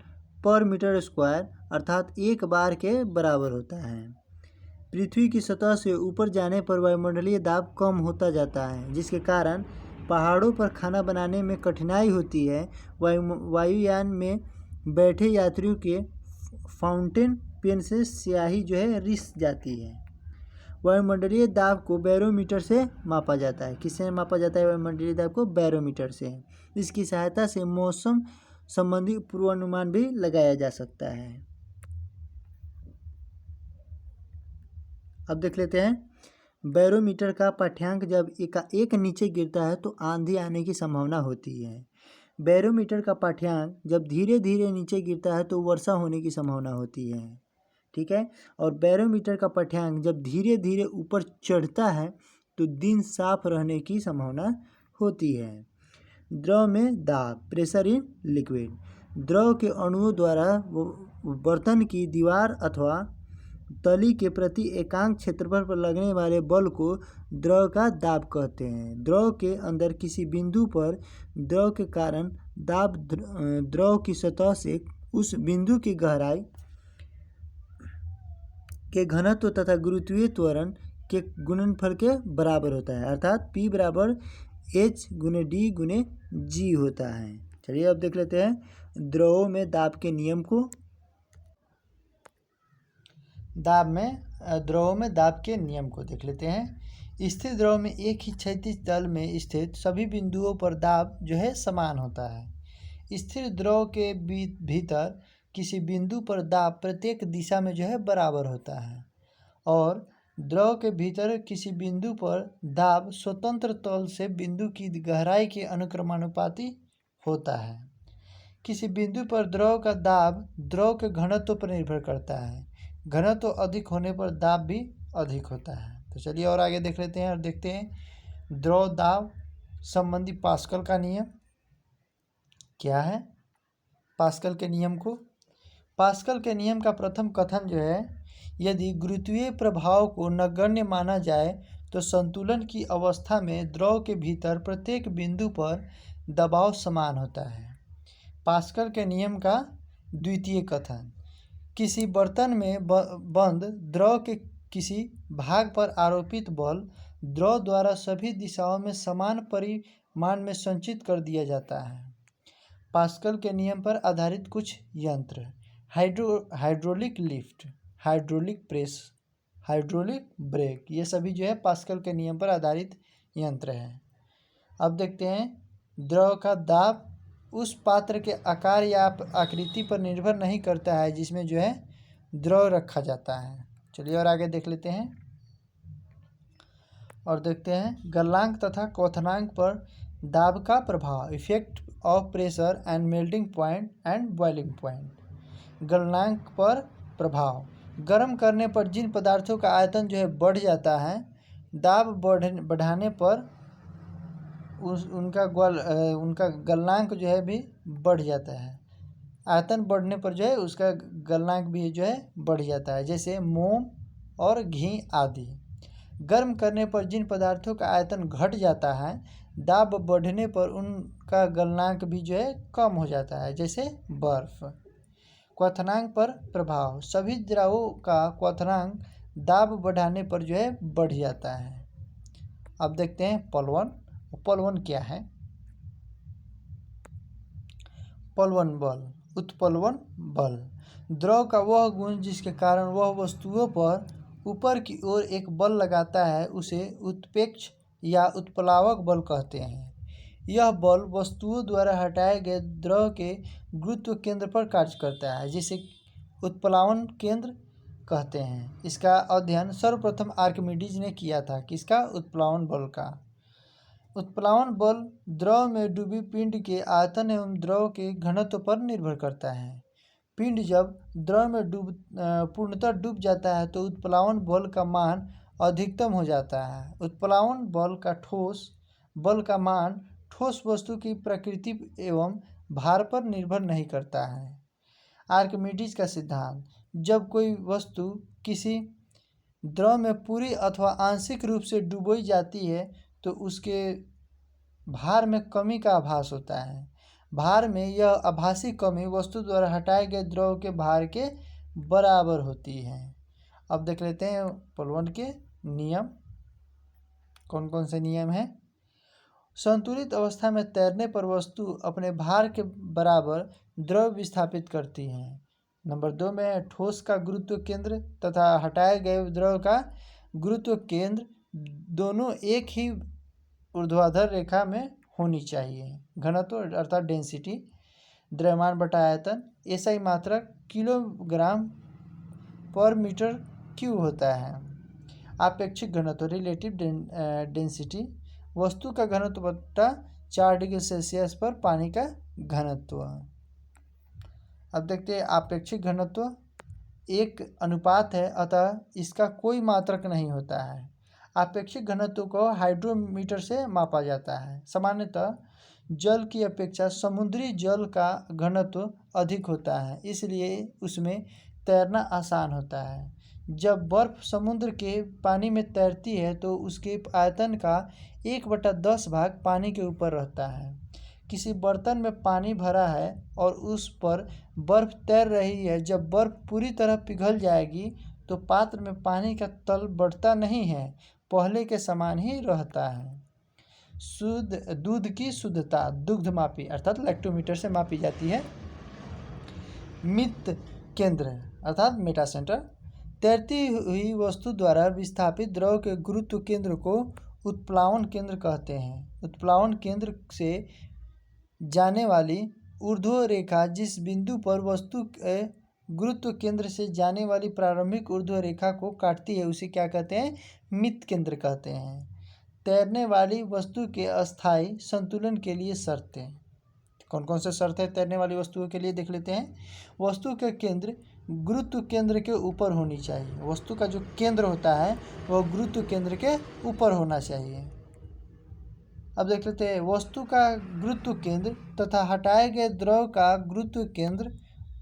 पर मीटर स्क्वायर अर्थात एक बार के बराबर होता है। पृथ्वी की सतह से ऊपर जाने पर वायुमंडलीय दाब कम होता जाता है, जिसके कारण पहाड़ों पर खाना बनाने में कठिनाई होती है। वायुयान में बैठे यात्रियों के फाउंटेन पेन से स्याही रिस जाती है। वायुमंडलीय दाब को बैरोमीटर से मापा जाता है। किससे मापा जाता है वायुमंडलीय दाब को? बैरोमीटर से। इसकी सहायता से मौसम संबंधी पूर्वानुमान भी लगाया जा सकता है। अब देख लेते हैं, बैरोमीटर का पाठ्यांक जब एक नीचे गिरता है तो आंधी आने की संभावना होती है। बैरोमीटर का पाठ्यांक जब धीरे धीरे नीचे गिरता है तो वर्षा होने की संभावना होती है। ठीक है। और बैरोमीटर का पाठ्यांक जब धीरे धीरे ऊपर चढ़ता है तो दिन साफ रहने की संभावना होती है। द्रव में दाब, प्रेशर इन लिक्विड, द्रव के अणुओं द्वारा बर्तन की दीवार अथवा तली के प्रति एकांक क्षेत्रफल पर लगने वाले बल को द्रव का दाब कहते हैं। द्रव के अंदर किसी बिंदु पर द्रव के कारण दाब द्रव की सतह से उस बिंदु की गहराई के घनत्व तथा गुरुत्वीय त्वरण के गुणनफल के बराबर होता है, अर्थात P बराबर H×D×G होता है। चलिए अब देख लेते हैं द्रवों में दाब के नियम को। द्रवों में दाब के नियम को देख लेते हैं। स्थिर द्रव में एक ही क्षैतिज तल में स्थित सभी बिंदुओं पर दाब समान होता है। स्थिर द्रव के भीतर किसी बिंदु पर दाब प्रत्येक दिशा में बराबर होता है और द्रव के भीतर किसी बिंदु पर दाब स्वतंत्र तल से बिंदु की गहराई के अनुक्रमानुपाती होता है। किसी बिंदु पर द्रव का दाब द्रव के घनत्व पर निर्भर करता है। घनत्व अधिक होने पर दाब भी अधिक होता है। तो चलिए और आगे देख लेते हैं और देखते हैं द्रव दाब संबंधी पास्कल का नियम क्या है। पास्कल के नियम को, पास्कल के नियम का प्रथम कथन यदि गुरुत्वीय प्रभाव को नगण्य माना जाए तो संतुलन की अवस्था में द्रव के भीतर प्रत्येक बिंदु पर दबाव समान होता है। पास्कल के नियम का द्वितीय कथन, किसी बर्तन में बंद द्रव के किसी भाग पर आरोपित बल द्रव द्वारा सभी दिशाओं में समान परिमाण में संचित कर दिया जाता है। पास्कल के नियम पर आधारित कुछ यंत्र, hydraulic lift, hydraulic press, hydraulic brake, ये सभी पास्कल के नियम पर आधारित यंत्र हैं। अब देखते हैं द्रव का दाब उस पात्र के आकार या आकृति पर निर्भर नहीं करता है जिसमें द्रव रखा जाता है। चलिए और आगे देख लेते हैं और देखते हैं गलनांक तथा क्वथनांक पर दाब का प्रभाव, effect of pressure and melting point and boiling point. गलनांक पर प्रभाव, गर्म करने पर जिन पदार्थों का आयतन जो है बढ़ जाता है, दाब बढ़ाने पर उनका गलनांक जो है भी बढ़ जाता है। आयतन बढ़ने पर जो है उसका गलनांक भी जो है बढ़ जाता है, जैसे मोम और घी आदि। गर्म करने पर जिन पदार्थों का आयतन घट जाता है, दाब बढ़ने पर उनका गलनांक भी जो है कम हो जाता है, जैसे बर्फ। क्वथनांक पर प्रभाव। सभी द्रवों का क्वथनांक दाब बढ़ाने पर जो है बढ़ जाता है। अब देखते हैं प्लवन। प्लवन क्या है? प्लवन बल, उत्प्लवन बल, द्रव का वह गुण जिसके कारण वह वस्तुओं पर ऊपर की ओर एक बल लगाता है उसे उत्प्रेक्षण या उत्प्लावक बल कहते हैं। यह बल वस्तुओं द्वारा हटाए गए द्रव के गुरुत्व केंद्र पर कार्य करता है, जिसे उत्प्लावन केंद्र कहते हैं। इसका अध्ययन सर्वप्रथम आर्किमिडीज ने किया था। किसका? उत्प्लावन बल का। उत्प्लावन बल द्रव में डूबी पिंड के आयतन एवं द्रव के घनत्व पर निर्भर करता है। पिंड जब द्रव में पूर्णतः डूब जाता है तो उत्प्लावन बल का मान अधिकतम हो जाता है। उत्प्लावन बल का ठोस बल का मान ठोस वस्तु की प्रकृति एवं भार पर निर्भर नहीं करता है। आर्किमिडीज का सिद्धांत। जब कोई वस्तु किसी द्रव में पूरी अथवा आंशिक रूप से डुबोई जाती है तो उसके भार में कमी का आभास होता है। भार में यह आभासी कमी वस्तु द्वारा हटाए गए द्रव के भार के बराबर होती है। अब देख लेते हैं प्लवन के नियम। कौन कौन से नियम हैं? संतुलित अवस्था में तैरने पर वस्तु अपने भार के बराबर द्रव विस्थापित करती है। नंबर 2 में ठोस का गुरुत्व केंद्र तथा हटाए गए द्रव का गुरुत्व केंद्र दोनों एक ही ऊर्ध्वाधर रेखा में होनी चाहिए। घनत्व अर्थात डेंसिटी, द्रव्यमान बटा आयतन, एसआई मात्रक किलोग्राम पर मीटर क्यूब होता है। आपेक्षिक घनत्व रिलेटिव डेंसिटी, वस्तु का घनत्व बटा 4 डिग्री सेल्सियस पर पानी का घनत्व। अब देखते हैं आपेक्षिक घनत्व एक अनुपात है, अतः इसका कोई मात्रक नहीं होता है। आपेक्षिक घनत्व को हाइड्रोमीटर से मापा जाता है। सामान्यतः जल की अपेक्षा समुद्री जल का घनत्व अधिक होता है, इसलिए उसमें तैरना आसान होता है। जब बर्फ समुद्र के पानी में तैरती है तो उसके आयतन का 1/10 भाग पानी के ऊपर रहता है। किसी बर्तन में पानी भरा है और उस पर बर्फ तैर रही है। जब बर्फ पूरी तरह पिघल जाएगी तो पात्र में पानी का तल बढ़ता नहीं है, पहले के समान ही रहता है। शुद्ध दूध की शुद्धता दुग्धमापी अर्थात लैक्टोमीटर से मापी जाती है। मित केंद्र अर्थात मेटा सेंटर, तैरती हुई वस्तु द्वारा विस्थापित द्रव के गुरुत्व केंद्र को उत्प्लावन केंद्र कहते हैं। उत्प्लावन केंद्र से जाने वाली ऊर्ध्व रेखा जिस बिंदु पर वस्तु के गुरुत्व केंद्र से जाने वाली प्रारंभिक ऊर्ध्व रेखा को काटती है उसे क्या कहते हैं? मित केंद्र कहते हैं। तैरने वाली वस्तु के अस्थायी संतुलन के लिए शर्तें। कौन कौन से शर्त है तैरने वाली वस्तुओं के लिए? देख लेते हैं। वस्तु के केंद्र गुरुत्व केंद्र के ऊपर होनी चाहिए। वस्तु का जो केंद्र होता है वह गुरुत्व केंद्र के ऊपर होना चाहिए। अब देख लेते हैं वस्तु का गुरुत्व केंद्र तथा हटाए गए द्रव का गुरुत्व केंद्र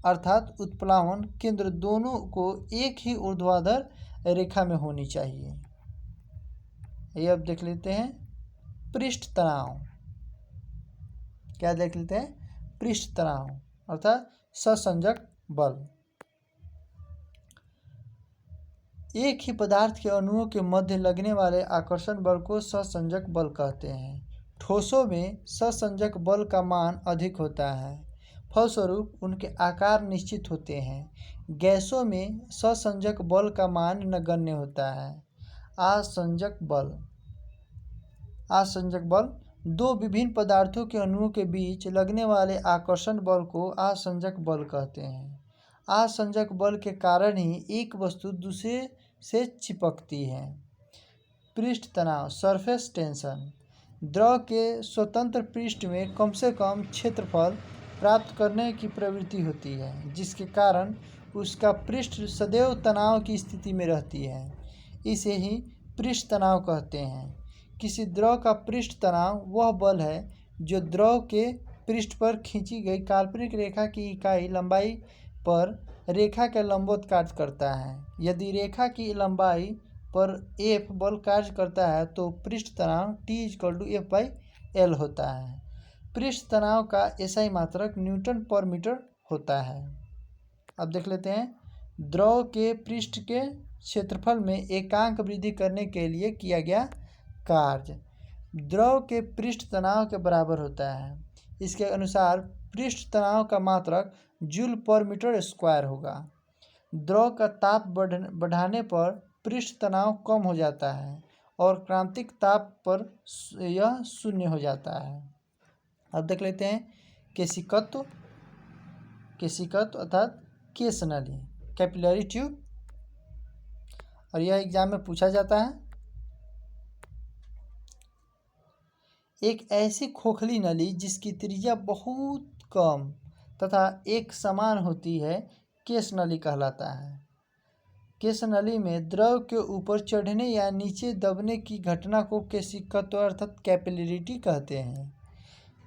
अर्थात उत्प्लावन केंद्र दोनों को एक ही ऊर्ध्वाधर रेखा में होनी चाहिए। ये अब देख लेते हैं पृष्ठ तनाव। क्या देख लेते हैं? पृष्ठ तनाव अर्थात सहसंजक बल। एक ही पदार्थ के अणुओं के मध्य लगने वाले आकर्षण बल को सहसंजक बल कहते हैं। ठोसों में सहसंजक बल का मान अधिक होता है, फलस्वरूप उनके आकार निश्चित होते हैं। गैसों में सहसंजक बल का मान नगण्य होता है। आसंजक बल। आसंजक बल दो विभिन्न पदार्थों के अणुओं के बीच लगने वाले आकर्षण बल को आसंजक बल कहते हैं। आसंजक बल के कारण ही एक वस्तु दूसरे से चिपकती है। पृष्ठ तनाव सरफेस टेंशन, द्रव के स्वतंत्र पृष्ठ में कम से कम क्षेत्रफल प्राप्त करने की प्रवृत्ति होती है, जिसके कारण उसका पृष्ठ सदैव तनाव की स्थिति में रहती है। इसे ही पृष्ठ तनाव कहते हैं। किसी द्रव का पृष्ठ तनाव वह बल है जो द्रव के पृष्ठ पर खींची गई काल्पनिक रेखा की इकाई लंबाई पर रेखा के लंबवत कार्य करता है। यदि रेखा की लंबाई पर F बल कार्य करता है तो पृष्ठ तनाव T=F/L होता है। पृष्ठ तनाव का SI मात्रक न्यूटन पर मीटर होता है। अब देख लेते हैं द्रव के पृष्ठ के क्षेत्रफल में एकांक वृद्धि करने के लिए किया गया कार्य द्रव के पृष्ठ तनाव के बराबर होता है। इसके अनुसार पृष्ठ तनाव का मात्रक जूल पर मीटर स्क्वायर होगा। द्रव का ताप बढ़ाने पर पृष्ठ तनाव कम हो जाता है और क्रांतिक ताप पर यह शून्य हो जाता है। अब देख लेते हैं केशिकत्व अर्थात केश नली कैपिलरी ट्यूब, और यह एग्जाम में पूछा जाता है। एक ऐसी खोखली नली जिसकी त्रिज्या बहुत कम तथा एक समान होती है केश नली कहलाता है। केश नली में द्रव के ऊपर चढ़ने या नीचे दबने की घटना को केशिकत्व अर्थात कैपिलरिटी कहते हैं।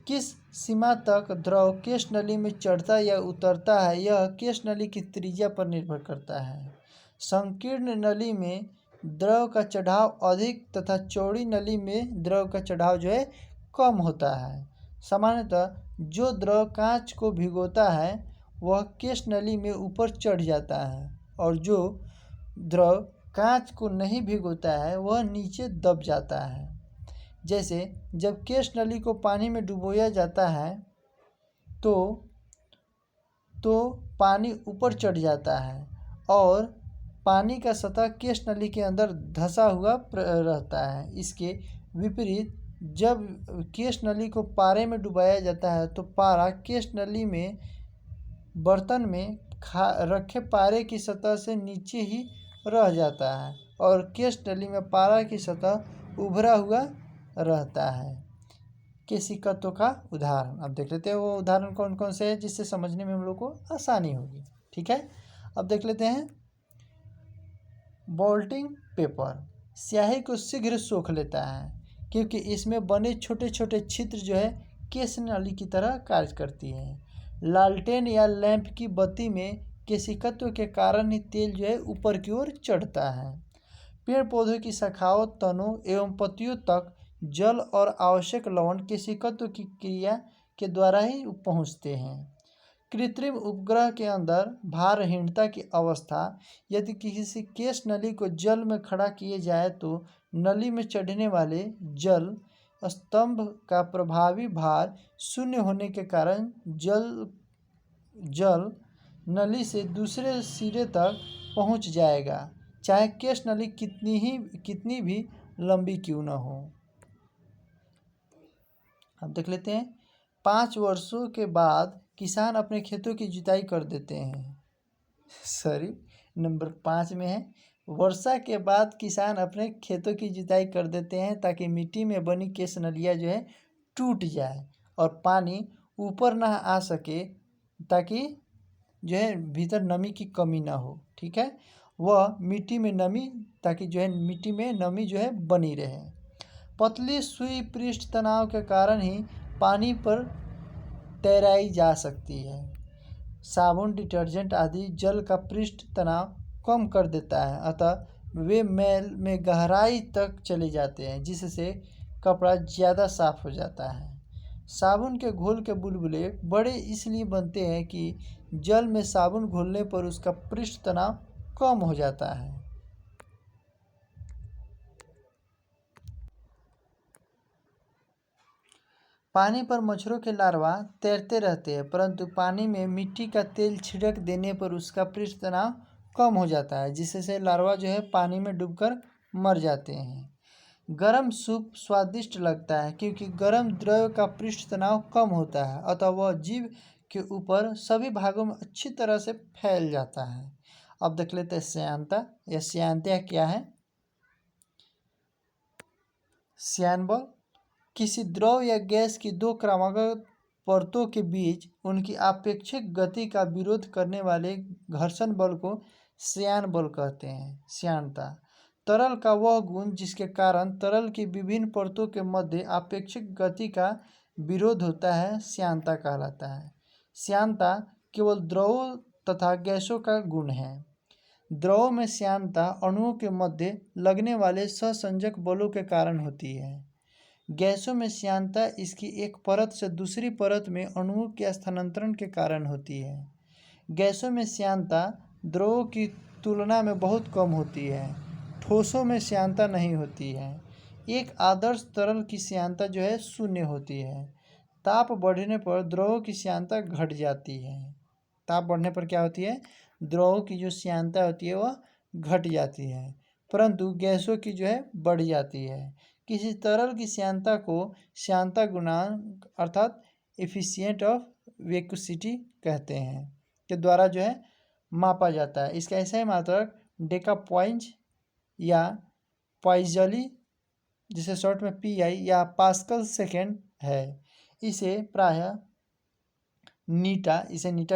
किस सीमा तक द्रव केश नली में चढ़ता या उतरता है यह केश नली की त्रिज्या पर निर्भर करता है। संकीर्ण नली में द्रव का चढ़ाव अधिक तथा चौड़ी नली में द्रव का चढ़ाव जो है कम होता है। सामान्यतः जो द्रव कांच को भिगोता है वह केश नली में ऊपर चढ़ जाता है और जो द्रव कांच को नहीं भिगोता है वह नीचे दब जाता है। जैसे जब केश नली को पानी में डुबोया जाता है तो पानी ऊपर चढ़ जाता है और पानी का सतह केश नली के अंदर धंसा हुआ रहता है। इसके विपरीत जब केश नली को पारे में डुबाया जाता है तो पारा केश नली में बर्तन में रखे पारे की सतह से नीचे ही रह जाता है और केश नली में पारा की सतह उभरा हुआ रहता है। केशिकत्व का उदाहरण अब देख लेते हैं वो उदाहरण कौन कौन से हैं जिससे समझने में हम लोग को आसानी होगी। ठीक है, अब देख लेते हैं बोल्टिंग पेपर स्याही को शीघ्र सोख लेता है क्योंकि इसमें बने छोटे छोटे छिद्र जो है केश नली की तरह कार्य करती है। लालटेन या लैंप की बत्ती में केशिकत्व के कारण ही तेल जो है ऊपर की ओर चढ़ता है। पेड़ पौधों की शाखाओं, तनों एवं पत्तियों तक जल और आवश्यक लवण केशिकत्व की क्रिया के द्वारा ही पहुँचते हैं। कृत्रिम उपग्रह के अंदर भारहीनता की अवस्था यदि किसी केश नली को जल में खड़ा किए जाए तो नली में चढ़ने वाले जल स्तंभ का प्रभावी भार शून्य होने के कारण जल नली से दूसरे सिरे तक पहुंच जाएगा, चाहे केश नली कितनी भी लंबी क्यों न हो। अब देख लेते हैं 5 वर्षों के बाद किसान अपने खेतों की जुताई कर देते हैं। नंबर 5 में है वर्षा के बाद किसान अपने खेतों की जुताई कर देते हैं ताकि मिट्टी में बनी केश नलियाँ जो है टूट जाए और पानी ऊपर ना आ सके, ताकि जो है भीतर नमी की कमी ना हो। ठीक है, वह मिट्टी में नमी ताकि जो है मिट्टी में नमी जो है बनी रहे। पतली सुई पृष्ठ तनाव के कारण ही पानी पर तैराई जा सकती है। साबुन, डिटर्जेंट आदि जल का पृष्ठ तनाव कम कर देता है, अतः वे मैल में गहराई तक चले जाते हैं जिससे कपड़ा ज़्यादा साफ हो जाता है। साबुन के घोल के बुलबुले बड़े इसलिए बनते हैं कि जल में साबुन घोलने पर उसका पृष्ठ तनाव कम हो जाता है। पानी पर मच्छरों के लार्वा तैरते रहते हैं, परंतु पानी में मिट्टी का तेल छिड़क देने पर उसका पृष्ठ तनाव कम हो जाता है जिससे लार्वा जो है पानी में डूबकर मर जाते हैं। गर्म सूप स्वादिष्ट लगता है क्योंकि गर्म द्रव का पृष्ठ तनाव कम होता है, अतः वह जीभ के ऊपर सभी भागों में अच्छी तरह से फैल जाता है। अब देख लेते हैं श्यानता या श्यानता क्या है। श्यान बल किसी द्रव या गैस की दो क्रमागत परतों के बीच उनकी आपेक्षिक गति का विरोध करने वाले घर्षण बल को श्यान बल कहते हैं। श्यानता तरल का वह गुण जिसके कारण तरल की विभिन्न परतों के मध्य आपेक्षिक गति का विरोध होता है श्यानता कहलाता है। श्यानता केवल द्रव तथा गैसों का गुण है। द्रव में श्यानता अणुओं के मध्य लगने वाले सहसंजक बलों के कारण होती है। गैसों में श्यानता इसकी एक परत से दूसरी परत में अणुओं के स्थानांतरण के कारण होती है। गैसों में श्यानता द्रवों की तुलना में बहुत कम होती है। ठोसों में श्यानता नहीं होती है। एक आदर्श तरल की श्यानता जो है शून्य होती है। ताप बढ़ने पर द्रवों की श्यानता घट जाती है। ताप बढ़ने पर क्या होती है? द्रवों की जो श्यानता होती है वह घट जाती है, परंतु गैसों की जो है बढ़ जाती है। किसी तरल की श्यानता को श्यानता गुणांक अर्थात एफिशिएंट ऑफ वेकोसिटी कहते हैं के द्वारा जो है मापा जाता है। इसका ऐसा ही मात्रक डेका पॉइंट या पाइजली जिसे शॉर्ट में पीआई या पास्कल सेकेंड है। इसे प्रायः नीटा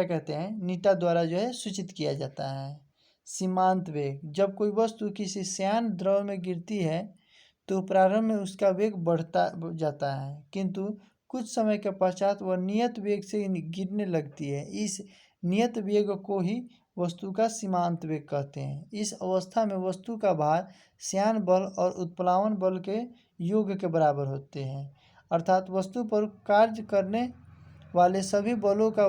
कहते हैं, नीटा द्वारा जो है सूचित किया जाता है। सीमांत वेग जब कोई वस्तु किसी श्यान द्रव में गिरती है तो प्रारंभ में उसका वेग बढ़ता जाता है, किंतु कुछ समय के पश्चात वह नियत वेग से गिरने लगती है। इस नियत वेग को ही वस्तु का सीमांत वेग कहते हैं। इस अवस्था में वस्तु का भार श्यान बल और उत्प्लावन बल के योग के बराबर होते हैं, अर्थात वस्तु पर कार्य करने वाले सभी बलों का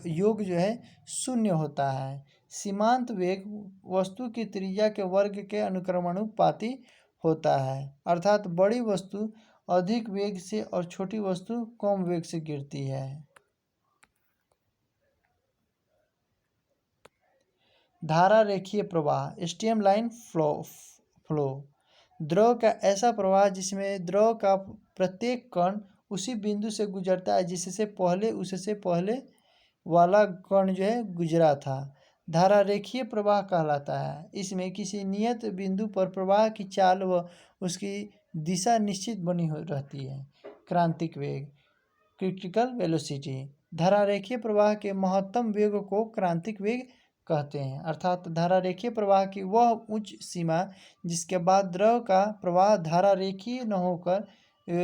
योग जो है शून्य होता है। सीमांत वेग वस्तु की त्रिज्या के वर्ग के अनुक्रमानुपाती होता है, अर्थात बड़ी वस्तु अधिक वेग से और छोटी वस्तु कम वेग से गिरती है। धारा रेखीय प्रवाह स्ट्रीमलाइन फ्लो द्रव का ऐसा प्रवाह जिसमें द्रव का प्रत्येक कण उसी बिंदु से गुजरता है जिससे उससे पहले वाला कण जो है गुजरा था। धारा रेखीय प्रवाह कहलाता है। इसमें किसी नियत बिंदु पर प्रवाह की चाल व उसकी दिशा निश्चित बनी हो रहती है। क्रांतिक वेग क्रिटिकल वेलोसिटी धारा रेखीय प्रवाह के महत्तम वेग को क्रांतिक वेग कहते हैं, अर्थात धारा रेखीय प्रवाह की वह उच्च सीमा जिसके बाद द्रव का प्रवाह धारा रेखीय न होकर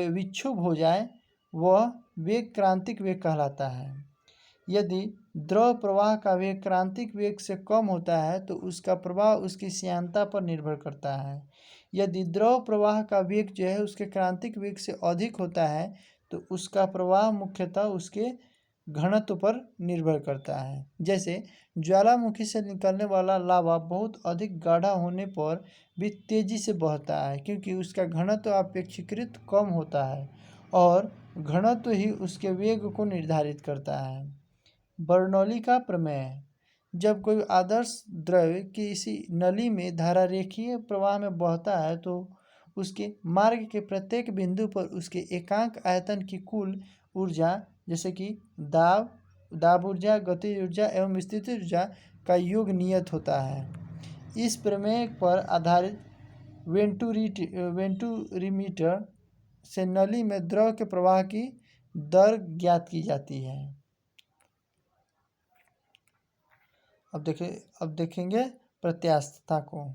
विक्षुब्ध हो जाए वह वेग क्रांतिक वेग कहलाता है। यदि द्रव प्रवाह का वेग क्रांतिक वेग से कम होता है तो उसका प्रवाह उसकी श्यानता पर निर्भर करता है। यदि द्रव प्रवाह का वेग जो है उसके क्रांतिक वेग से अधिक होता है तो उसका प्रवाह मुख्यतः उसके घनत्व पर निर्भर करता है। जैसे ज्वालामुखी से निकलने वाला लावा बहुत अधिक गाढ़ा होने पर भी तेजी से बहता है क्योंकि उसका घनत्व अपेक्षाकृत कम होता है और घनत्व ही उसके वेग को निर्धारित करता है। बर्नौली का प्रमेय जब कोई आदर्श द्रव किसी नली में धारा रेखीय प्रवाह में बहता है तो उसके मार्ग के प्रत्येक बिंदु पर उसके एकांक आयतन की कुल ऊर्जा जैसे कि दाब ऊर्जा, गति ऊर्जा एवं स्थिति ऊर्जा का योग नियत होता है। इस प्रमेय पर आधारित वेंटूरीमीटर से नली में द्रव के प्रवाह की दर ज्ञात की जाती है। अब देखेंगे प्रत्यास्थता को।